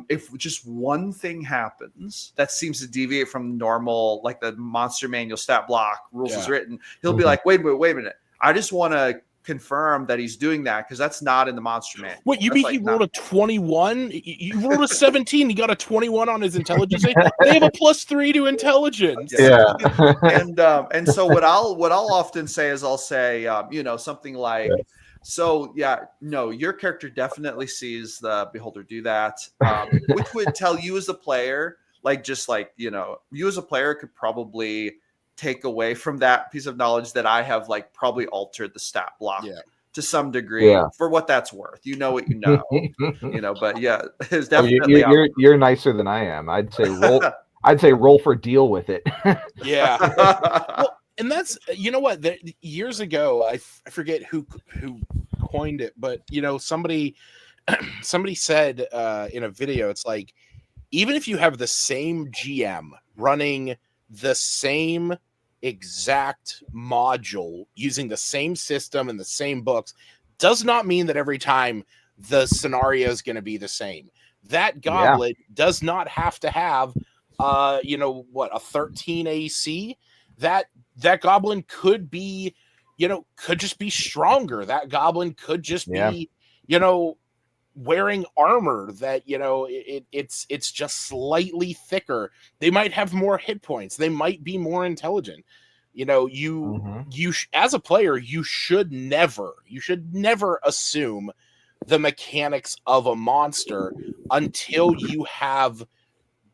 If just one thing happens that seems to deviate from normal, like the monster manual stat block rules is written, he'll be like, wait a minute. I just want to confirm that he's doing that because that's not in the monster manual. Wait, you mean he rolled a 21? You rolled a 17. He got a 21 on his intelligence. They have a +3 to intelligence. Yeah. And so what I'll often say is I'll say something like, so no, your character definitely sees the beholder do that, which would tell you as a player, you as a player could probably take away from that piece of knowledge that I have probably altered the stat block to some degree for what that's worth. You know what you know, but it's definitely you're nicer than I am. I'd say roll. I'd say roll for deal with it. Well, and that's what years ago I forget who coined it, but somebody said in a video, it's like, even if you have the same GM running the same exact module using the same system and the same books, does not mean that every time the scenario is going to be the same. That goblet does not have to have a 13 AC. That goblin could be could just be stronger. That goblin could just be wearing armor that it's just slightly thicker. They might have more hit points. They might be more intelligent. You as a player, you should never assume the mechanics of a monster until you have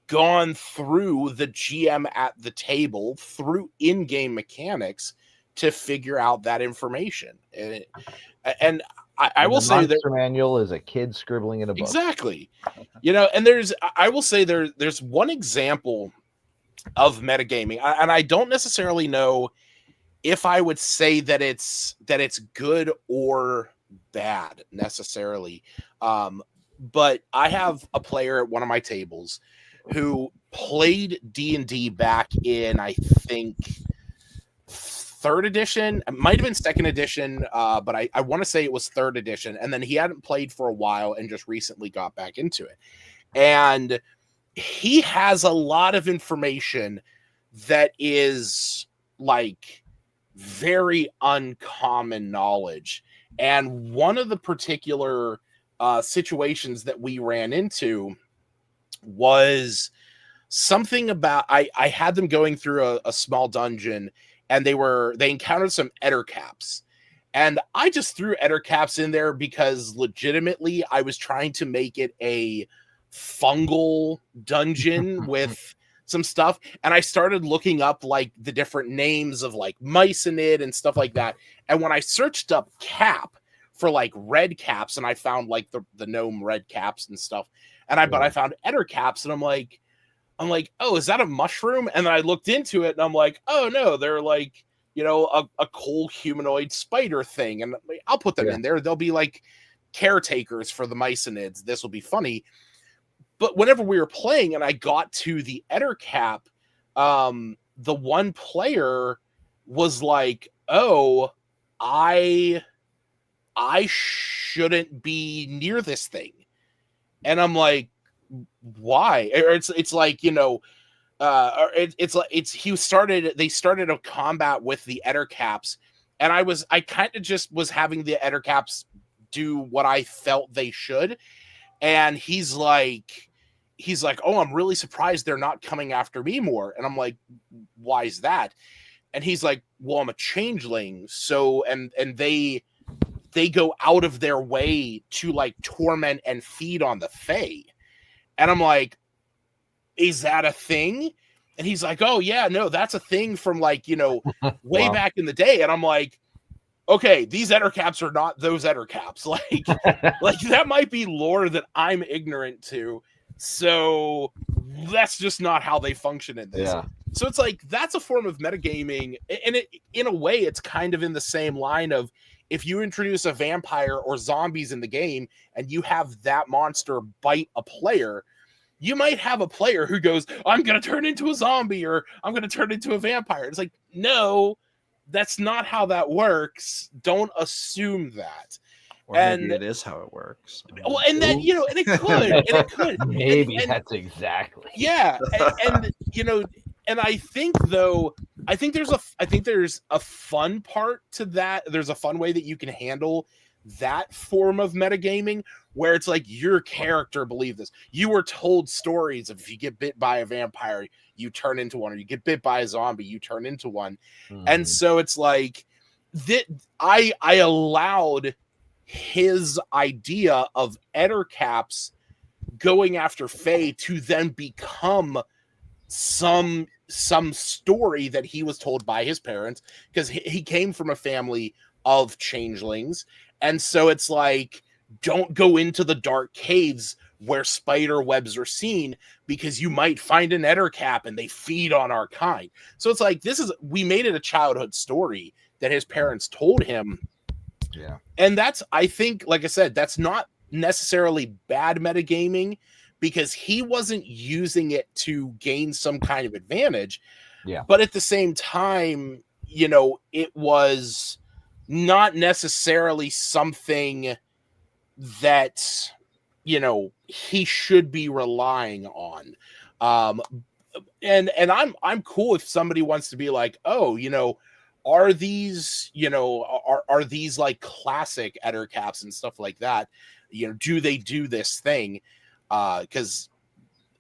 gone through the GM at the table, through in-game mechanics, to figure out that information. And I will say that the manual is a kid scribbling in a book. Exactly. And I will say there's one example of metagaming, and I don't necessarily know if I would say that it's good or bad necessarily. But I have a player at one of my tables who played D&D back in, I think, 3rd edition. It might have been 2nd edition, but I want to say it was 3rd edition. And then he hadn't played for a while and just recently got back into it. And he has a lot of information that is very uncommon knowledge. And one of the particular situations that we ran into was something about, I had them going through a small dungeon, and they encountered some ettercaps. And I just threw ettercaps in there because legitimately I was trying to make it a fungal dungeon with some stuff. And I started looking up the different names of myconid and stuff like that. And when I searched up cap for red caps, and I found the gnome red caps and stuff, and but I found ettercaps, and I'm like, oh, is that a mushroom? And then I looked into it, and I'm like, oh no, they're a cool humanoid spider thing. And I'll put them in there. They'll be caretakers for the myconids. This will be funny. But whenever we were playing and I got to the ettercap, the one player was like, oh, I shouldn't be near this thing. And I'm like, why? Or they started a combat with the ettercaps, and I kind of just was having the ettercaps do what I felt they should. And he's like, oh, I'm really surprised they're not coming after me more. And I'm like, why is that? And he's like, well, I'm a changeling. So, and they go out of their way to torment and feed on the Fae. And I'm like, is that a thing? And he's like, oh yeah, no, that's a thing from way back in the day. And I'm like, okay, these ettercaps are not those ettercaps. That might be lore that I'm ignorant to. So that's just not how they function in this. Yeah. So it's that's a form of metagaming. And in a way, it's kind of in the same line of, if you introduce a vampire or zombies in the game and you have that monster bite a player, you might have a player who goes, I'm going to turn into a zombie, or I'm going to turn into a vampire. It's no, that's not how that works. Don't assume that. Or And maybe it is how it works. well, and that, you know, and it could, and it could. Maybe and that's exactly. yeah, and you know, and I think though, I think there's a fun part to that. There's a fun way that you can handle that form of metagaming where it's like your character believed this. You were told stories of if you get bit by a vampire, you turn into one, or you get bit by a zombie, you turn into one. And so it's like that I allowed his idea of Ettercaps going after Faye to then become some story that he was told by his parents, because he came from a family of changelings. And so it's like, don't go into the dark caves where spider webs are seen, because you might find an Ettercap and they feed on our kind. So it's like, we made it a childhood story that his parents told him. Yeah. And that's, I think, like I said, that's not necessarily bad metagaming, because he wasn't using it to gain some kind of advantage. Yeah. But at the same time, you know, it was not necessarily something that, you know, he should be relying on. And I'm cool if somebody wants to be like, oh, you know, are these, you know, are these like classic Ettercaps and stuff like that? You know, do they do this thing? Because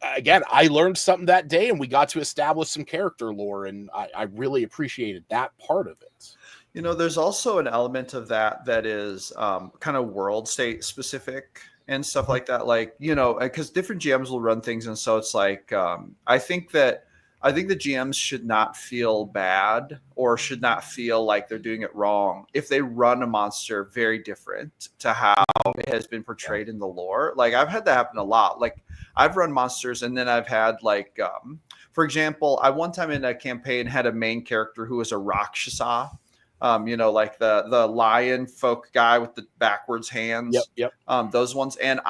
again, I learned something that day, and we got to establish some character lore, and I really appreciated that part of it. You know, there's also an element of that is kind of world state specific and stuff like that. Like, you know, because different GMs will run things, and so it's like I think the GMs should not feel bad or should not feel like they're doing it wrong if they run a monster very different to how it has been portrayed in the lore. Like, I've had that happen a lot. Like, I've run monsters, and then I've had like, for example, I one time in a campaign had a main character who was a Rakshasa. You know, like the lion folk guy with the backwards hands. Yep. Those ones. And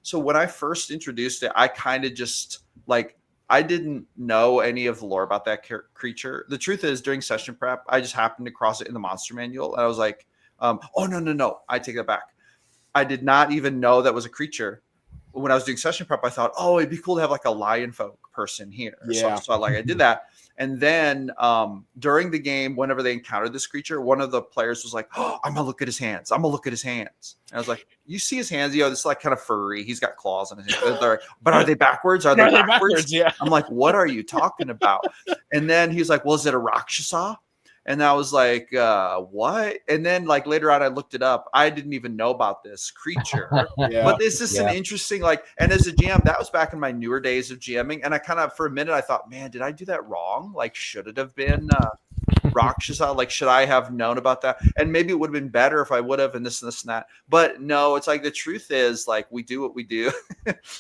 so when I first introduced it, I kind of just like, I didn't know any of the lore about that creature. The truth is, during session prep, I just happened to cross it in the monster manual. And I was like, oh, no. I take that back. I did not even know that was a creature. When I was doing session prep, I thought, oh, it'd be cool to have like a lion folk person here. Yeah. So I did that. And then during the game, whenever they encountered this creature, one of the players was like, oh, I'm going to look at his hands. And I was like, you see his hands? You know, this is like kind of furry. He's got claws on his hands. Like, but are they backwards? Are they backwards? Yeah. I'm like, what are you talking about? And then he's like, well, is it a Rakshasa? And I was like, what? And then like later on, I looked it up. I didn't even know about this creature. Yeah. But this is an interesting, like, and as a GM, that was back in my newer days of GMing. And I kind of, for a minute, I thought, man, did I do that wrong? Like, should it have been Rakshasa? Like, should I have known about that? And maybe it would have been better if I would have, and this and that. But no, it's like, the truth is, like, we do what we do.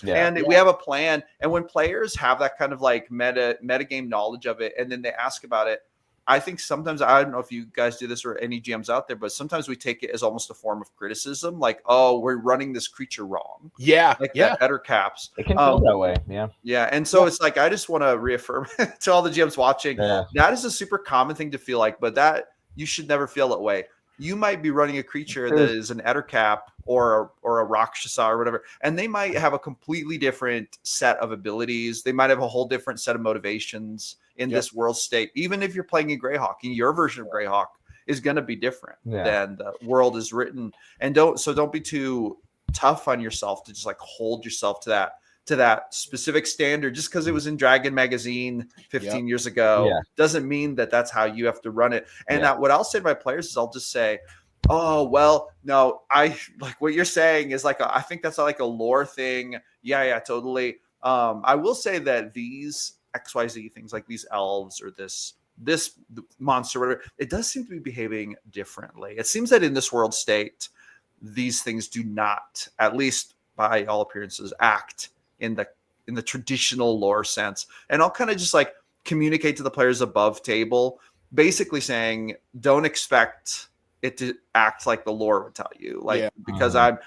And we have a plan. And when players have that kind of like metagame knowledge of it, and then they ask about it, I think sometimes, I don't know if you guys do this or any GMs out there, but sometimes we take it as almost a form of criticism. Like, oh, we're running this creature wrong. Yeah. Like that Ettercaps. It can feel that way. Yeah. Yeah. And so it's like, I just want to reaffirm to all the GMs watching, that is a super common thing to feel like, but that you should never feel that way. You might be running a creature that is an Ettercap or a Rakshasa or whatever, and they might have a completely different set of abilities. They might have a whole different set of motivations in this world state. Even if you're playing a Greyhawk, and your version of Greyhawk is going to be different than the world is written. And don't be too tough on yourself to just like hold yourself to that specific standard. Just because it was in Dragon magazine 15 years ago doesn't mean that that's how you have to run it. And what I'll say to my players is, I'll just say, oh, well, no, I like what you're saying is like, I think that's like a lore thing. Yeah, totally. I will say that these XYZ things, like these elves or this monster, whatever, it does seem to be behaving differently. It seems that in this world state, these things do not, at least by all appearances, act in the traditional lore sense. And I'll kind of just like communicate to the players above table, basically saying, don't expect it to act like the lore would tell you, like, because I've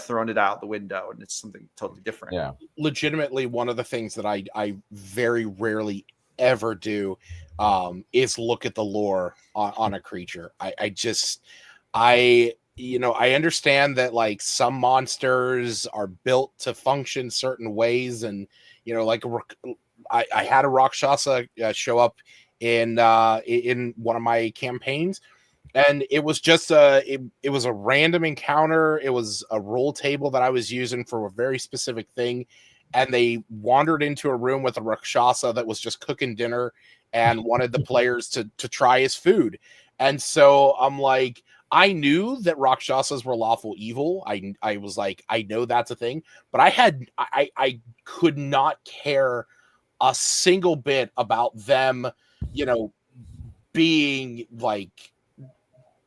thrown it out the window and it's something totally different. Yeah. Legitimately, one of the things that I very rarely ever do is look at the lore on a creature. I I understand that like some monsters are built to function certain ways, and like I had a Rakshasa show up in one of my campaigns, and it was just it was a random encounter. It was a roll table that I was using for a very specific thing, and they wandered into a room with a Rakshasa that was just cooking dinner and wanted the players to try his food. And so I'm like, I knew that Rakshasas were lawful evil. I was like, I know that's a thing, but I could not care a single bit about them, being like,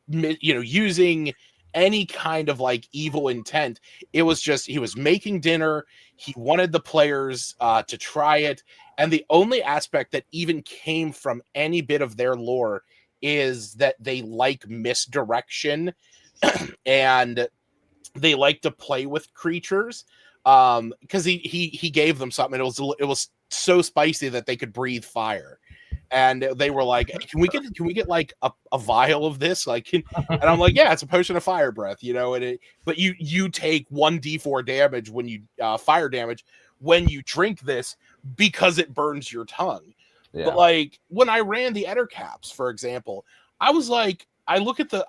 using any kind of like evil intent. It was just, he was making dinner. He wanted the players to try it. And the only aspect that even came from any bit of their lore is that they like misdirection and they like to play with creatures. Because he gave them something. It was so spicy that they could breathe fire. And they were like, "Can we get like a vial of this?" And I'm like, "Yeah, it's a potion of fire breath, but you take 1d4 damage when you fire damage when you drink this because it burns your tongue." Yeah. But like when I ran the Ettercaps, for example, I was like, I look at the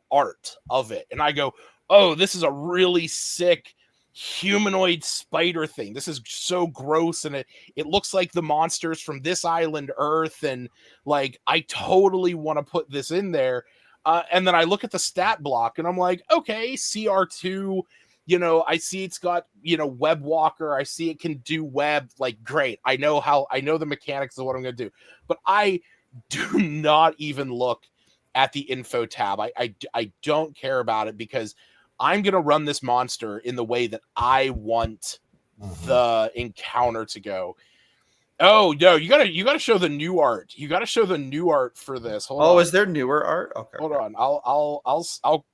art of it and I go, "Oh, this is a really sick humanoid spider thing. This is so gross, and it looks like the monsters from this island Earth, and like I totally want to put this in there." And then I look at the stat block and I'm like, okay, CR2, I see it's got web walker, I see it can do web, like great. I know the mechanics of what I'm gonna do, but I do not even look at the info tab. I don't care about it because I'm going to run this monster in the way that I want the encounter to go. Oh, no, you got to show the new art. You got to show the new art for this. Hold on. Is there newer art? Okay. Hold on. I'll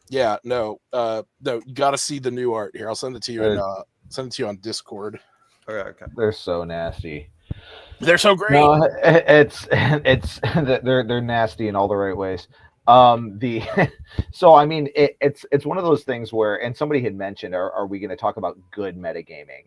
yeah, no, you got to see the new art here. I'll send it to you send it to you on Discord. Okay. They're so nasty. They're so great. No, it's they're nasty in all the right ways. So I mean it's one of those things where, and somebody had mentioned, are we going to talk about good metagaming?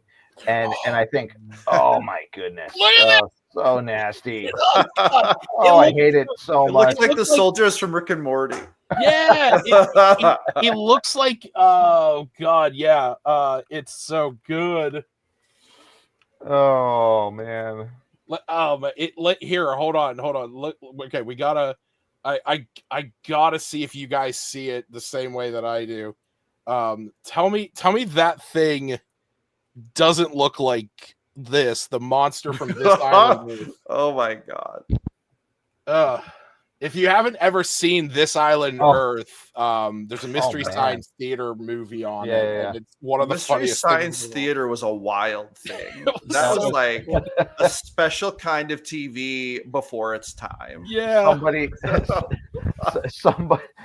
And I think, oh my goodness, look at that. So nasty. I hate it so much. It looks like the soldiers from Rick and Morty. Yeah, it looks like, oh god, yeah, it's so good. Oh man. Here, hold on. Look, okay, we gotta. I gotta see if you guys see it the same way that I do. Tell me that thing doesn't look like this. The monster from this island. Oh my god. If you haven't ever seen This Island Earth, there's a Mystery Science Theater movie on it. Yeah. And it's one of the Mystery funniest Science Theater was a wild thing. That was like a special kind of TV before its time. Yeah.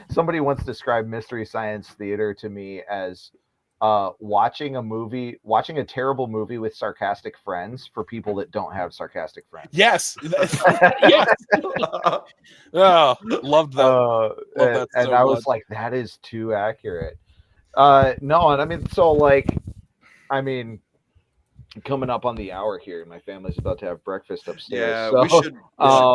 Somebody once described Mystery Science Theater to me as watching a terrible movie with sarcastic friends for people that don't have sarcastic friends. Yes. Yes. Oh, loved that. And I was like, that is too accurate. No, and I mean, coming up on the hour here, my family's about to have breakfast upstairs. Yeah, so, we should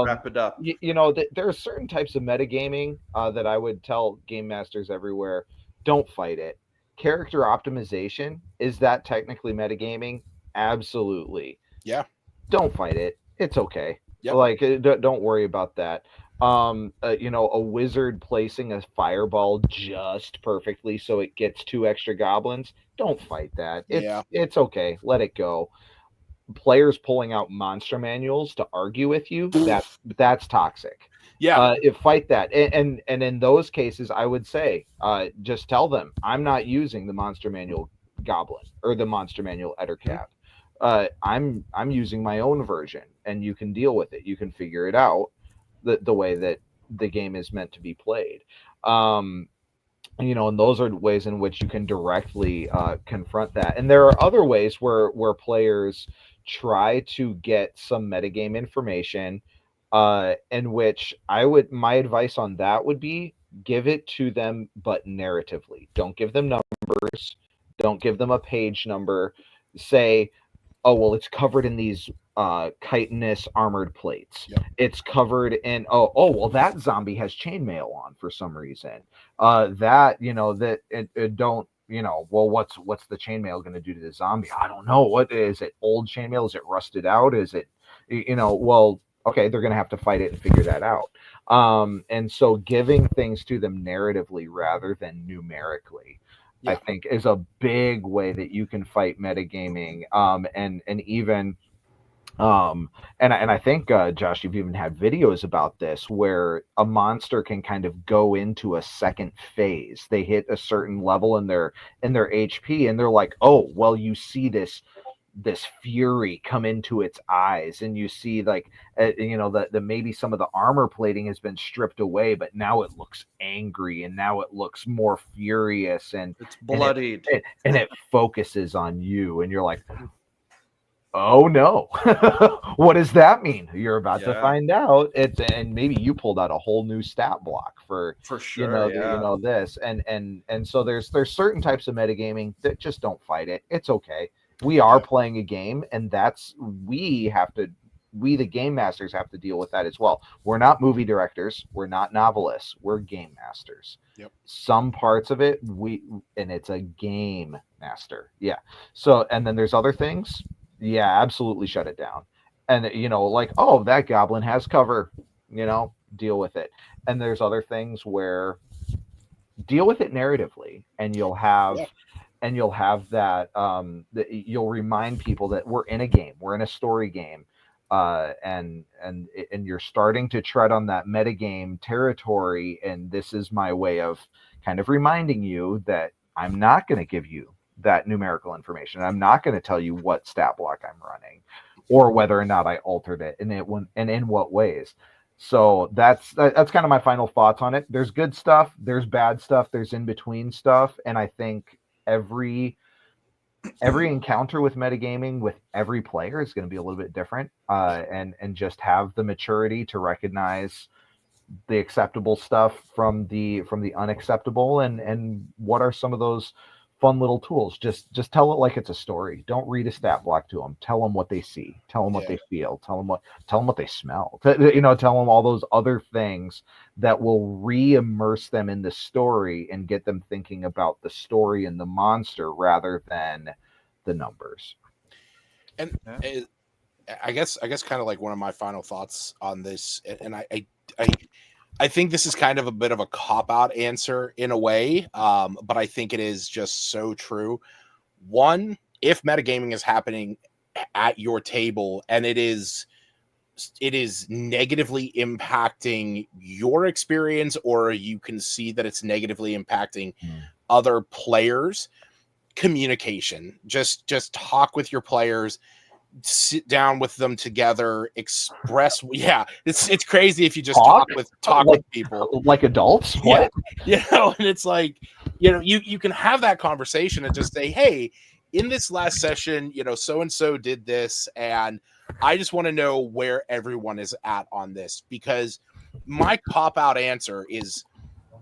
wrap it up. There are certain types of metagaming that I would tell game masters everywhere, don't fight it. Character optimization, is that technically metagaming? Absolutely. Yeah. Don't fight it. It's okay. Yep. Don't worry about that. A wizard placing a fireball just perfectly so it gets 2 extra goblins. Don't fight that. It's okay. Let it go. Players pulling out monster manuals to argue with you, that's toxic. Yeah. Fight that. And in those cases, I would say, just tell them, I'm not using the monster manual goblin or the monster manual Ettercap. I'm using my own version, and you can deal with it. You can figure it out the way that the game is meant to be played. And those are ways in which you can directly confront that. And there are other ways where players try to get some metagame information in which my advice on that would be give it to them, but narratively. Don't give them numbers. Don't give them a page number. Say, oh, well, it's covered in these chitinous armored plates. Yep. It's covered in, well, that zombie has chainmail on for some reason. Don't, well, what's the chainmail going to do to the zombie? I don't know. What is it? Old chainmail? Is it rusted out? Is it, well, okay, they're going to have to fight it and figure that out. And so giving things to them narratively rather than numerically, I think, is a big way that you can fight metagaming. And I think, Josh, you've even had videos about this where a monster can kind of go into a second phase. They hit a certain level in their HP, and they're like, oh, well, you see this fury come into its eyes, and you see like the maybe some of the armor plating has been stripped away, but now it looks angry, and now it looks more furious, and it's bloodied, and it focuses on you, and you're like, oh no. What does that mean? You're about to find out. And maybe you pulled out a whole new stat block for sure, this, and so there's certain types of metagaming that just don't fight it. It's okay. We are playing a game, and we the game masters have to deal with that as well. We're not movie directors, we're not novelists, we're game masters. Yep. Some parts of it and it's a game master. Yeah. So, and then there's other things. Yeah, absolutely shut it down. And like, oh, that goblin has cover, deal with it. And there's other things where deal with it narratively, and you'll have that you'll remind people that we're in a game, we're in a story game, and you're starting to tread on that metagame territory, and this is my way of kind of reminding you that I'm not going to give you that numerical information. I'm not going to tell you what stat block I'm running or whether or not I altered it and in what ways. So that's kind of my final thoughts on it. There's good stuff, there's bad stuff, there's in between stuff, and I think every encounter with metagaming with every player is going to be a little bit different, and just have the maturity to recognize the acceptable stuff from the unacceptable, and what are some of those fun little tools. Just tell it like it's a story. Don't read a stat block to them. Tell them what they see. Tell them what they feel. Tell them what they smell. Tell them all those other things that will re-immerse them in the story and get them thinking about the story and the monster rather than the numbers. And I guess kind of like one of my final thoughts on this, and I think this is kind of a bit of a cop-out answer in a way, but I think it is just so true. One, if metagaming is happening at your table and it is negatively impacting your experience, or you can see that it's negatively impacting other players, communication. Just talk with your players. Sit down with them together, express. It's crazy if you just talk with people like adults. What? And it's like, you can have that conversation and just say, hey, in this last session, so and so did this, and I just want to know where everyone is at on this, because my cop-out answer is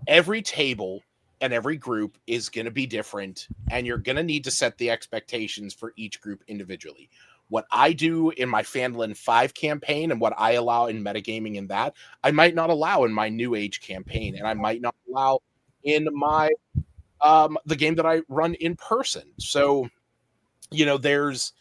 every table and every group is going to be different, and you're going to need to set the expectations for each group individually. What I do in my Phandalin 5 campaign and what I allow in metagaming in that, I might not allow in my New Age campaign, and I might not allow in my the game that I run in person. So, there's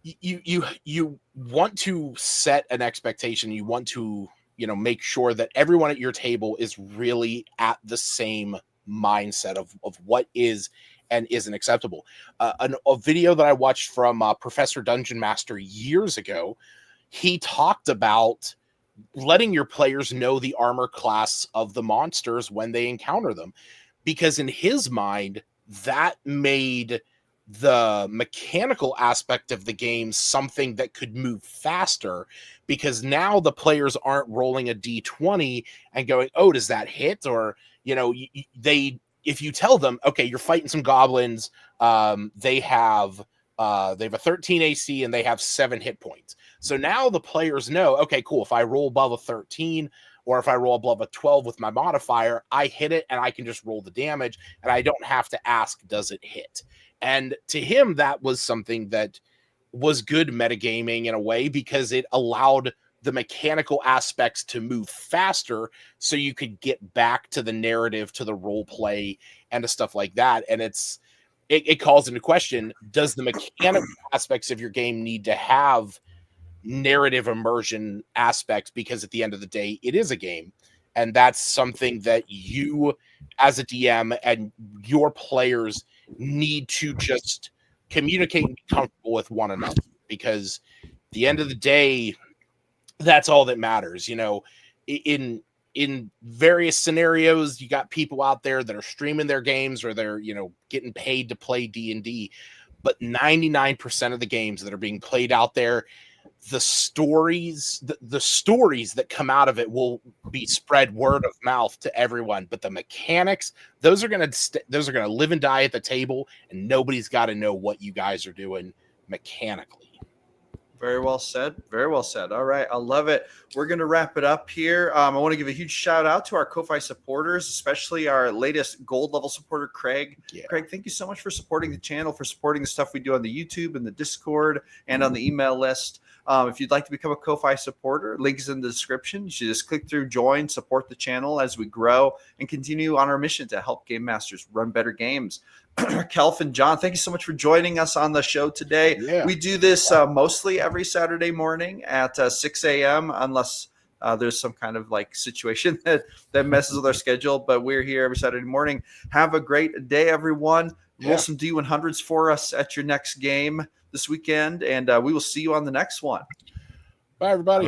you want to set an expectation. You want to make sure that everyone at your table is really at the same mindset of what is and isn't acceptable. A video that I watched from Professor Dungeon Master years ago, he talked about letting your players know the armor class of the monsters when they encounter them, because in his mind, that made the mechanical aspect of the game something that could move faster, because now the players aren't rolling a d20 and going, oh, does that hit? Or, if you tell them, okay, you're fighting some goblins, they have They have a 13 AC and they have 7 hit points. So now the players know, okay, cool. If I roll above a 13 or if I roll above a 12 with my modifier, I hit it and I can just roll the damage and I don't have to ask, does it hit? And to him, that was something that was good metagaming in a way because it allowed the mechanical aspects to move faster so you could get back to the narrative, to the role play and to stuff like that. And it calls into question, does the mechanical aspects of your game need to have narrative immersion aspects? Because at the end of the day, it is a game. And that's something that you as a DM and your players need to just communicate and be comfortable with one another. Because at the end of the day, that's all that matters. You know, in various scenarios, you got people out there that are streaming their games or they're, you know, getting paid to play D&D, but 99% of the games that are being played out there, the stories that come out of it will be spread word of mouth to everyone, but the mechanics, those are going to live and die at the table, and nobody's got to know what you guys are doing mechanically. Very well said. Very well said. All right. I love it. We're going to wrap it up here. I want to give a huge shout out to our Ko-Fi supporters, especially our latest gold level supporter, Craig. Yeah. Craig, thank you so much for supporting the channel, for supporting the stuff we do on the YouTube and the Discord and on the email list. If you'd like to become a Ko-Fi supporter, links in the description. You should just click through, join, support the channel as we grow and continue on our mission to help game masters run better games. Kelvin, John, thank you so much for joining us on the show today. Yeah. We do this mostly every Saturday morning at 6 a.m. unless there's some kind of like situation that messes with our schedule. But we're here every Saturday morning. Have a great day, everyone. Roll some D100s for us at your next game this weekend, and we will see you on the next one. Bye, everybody.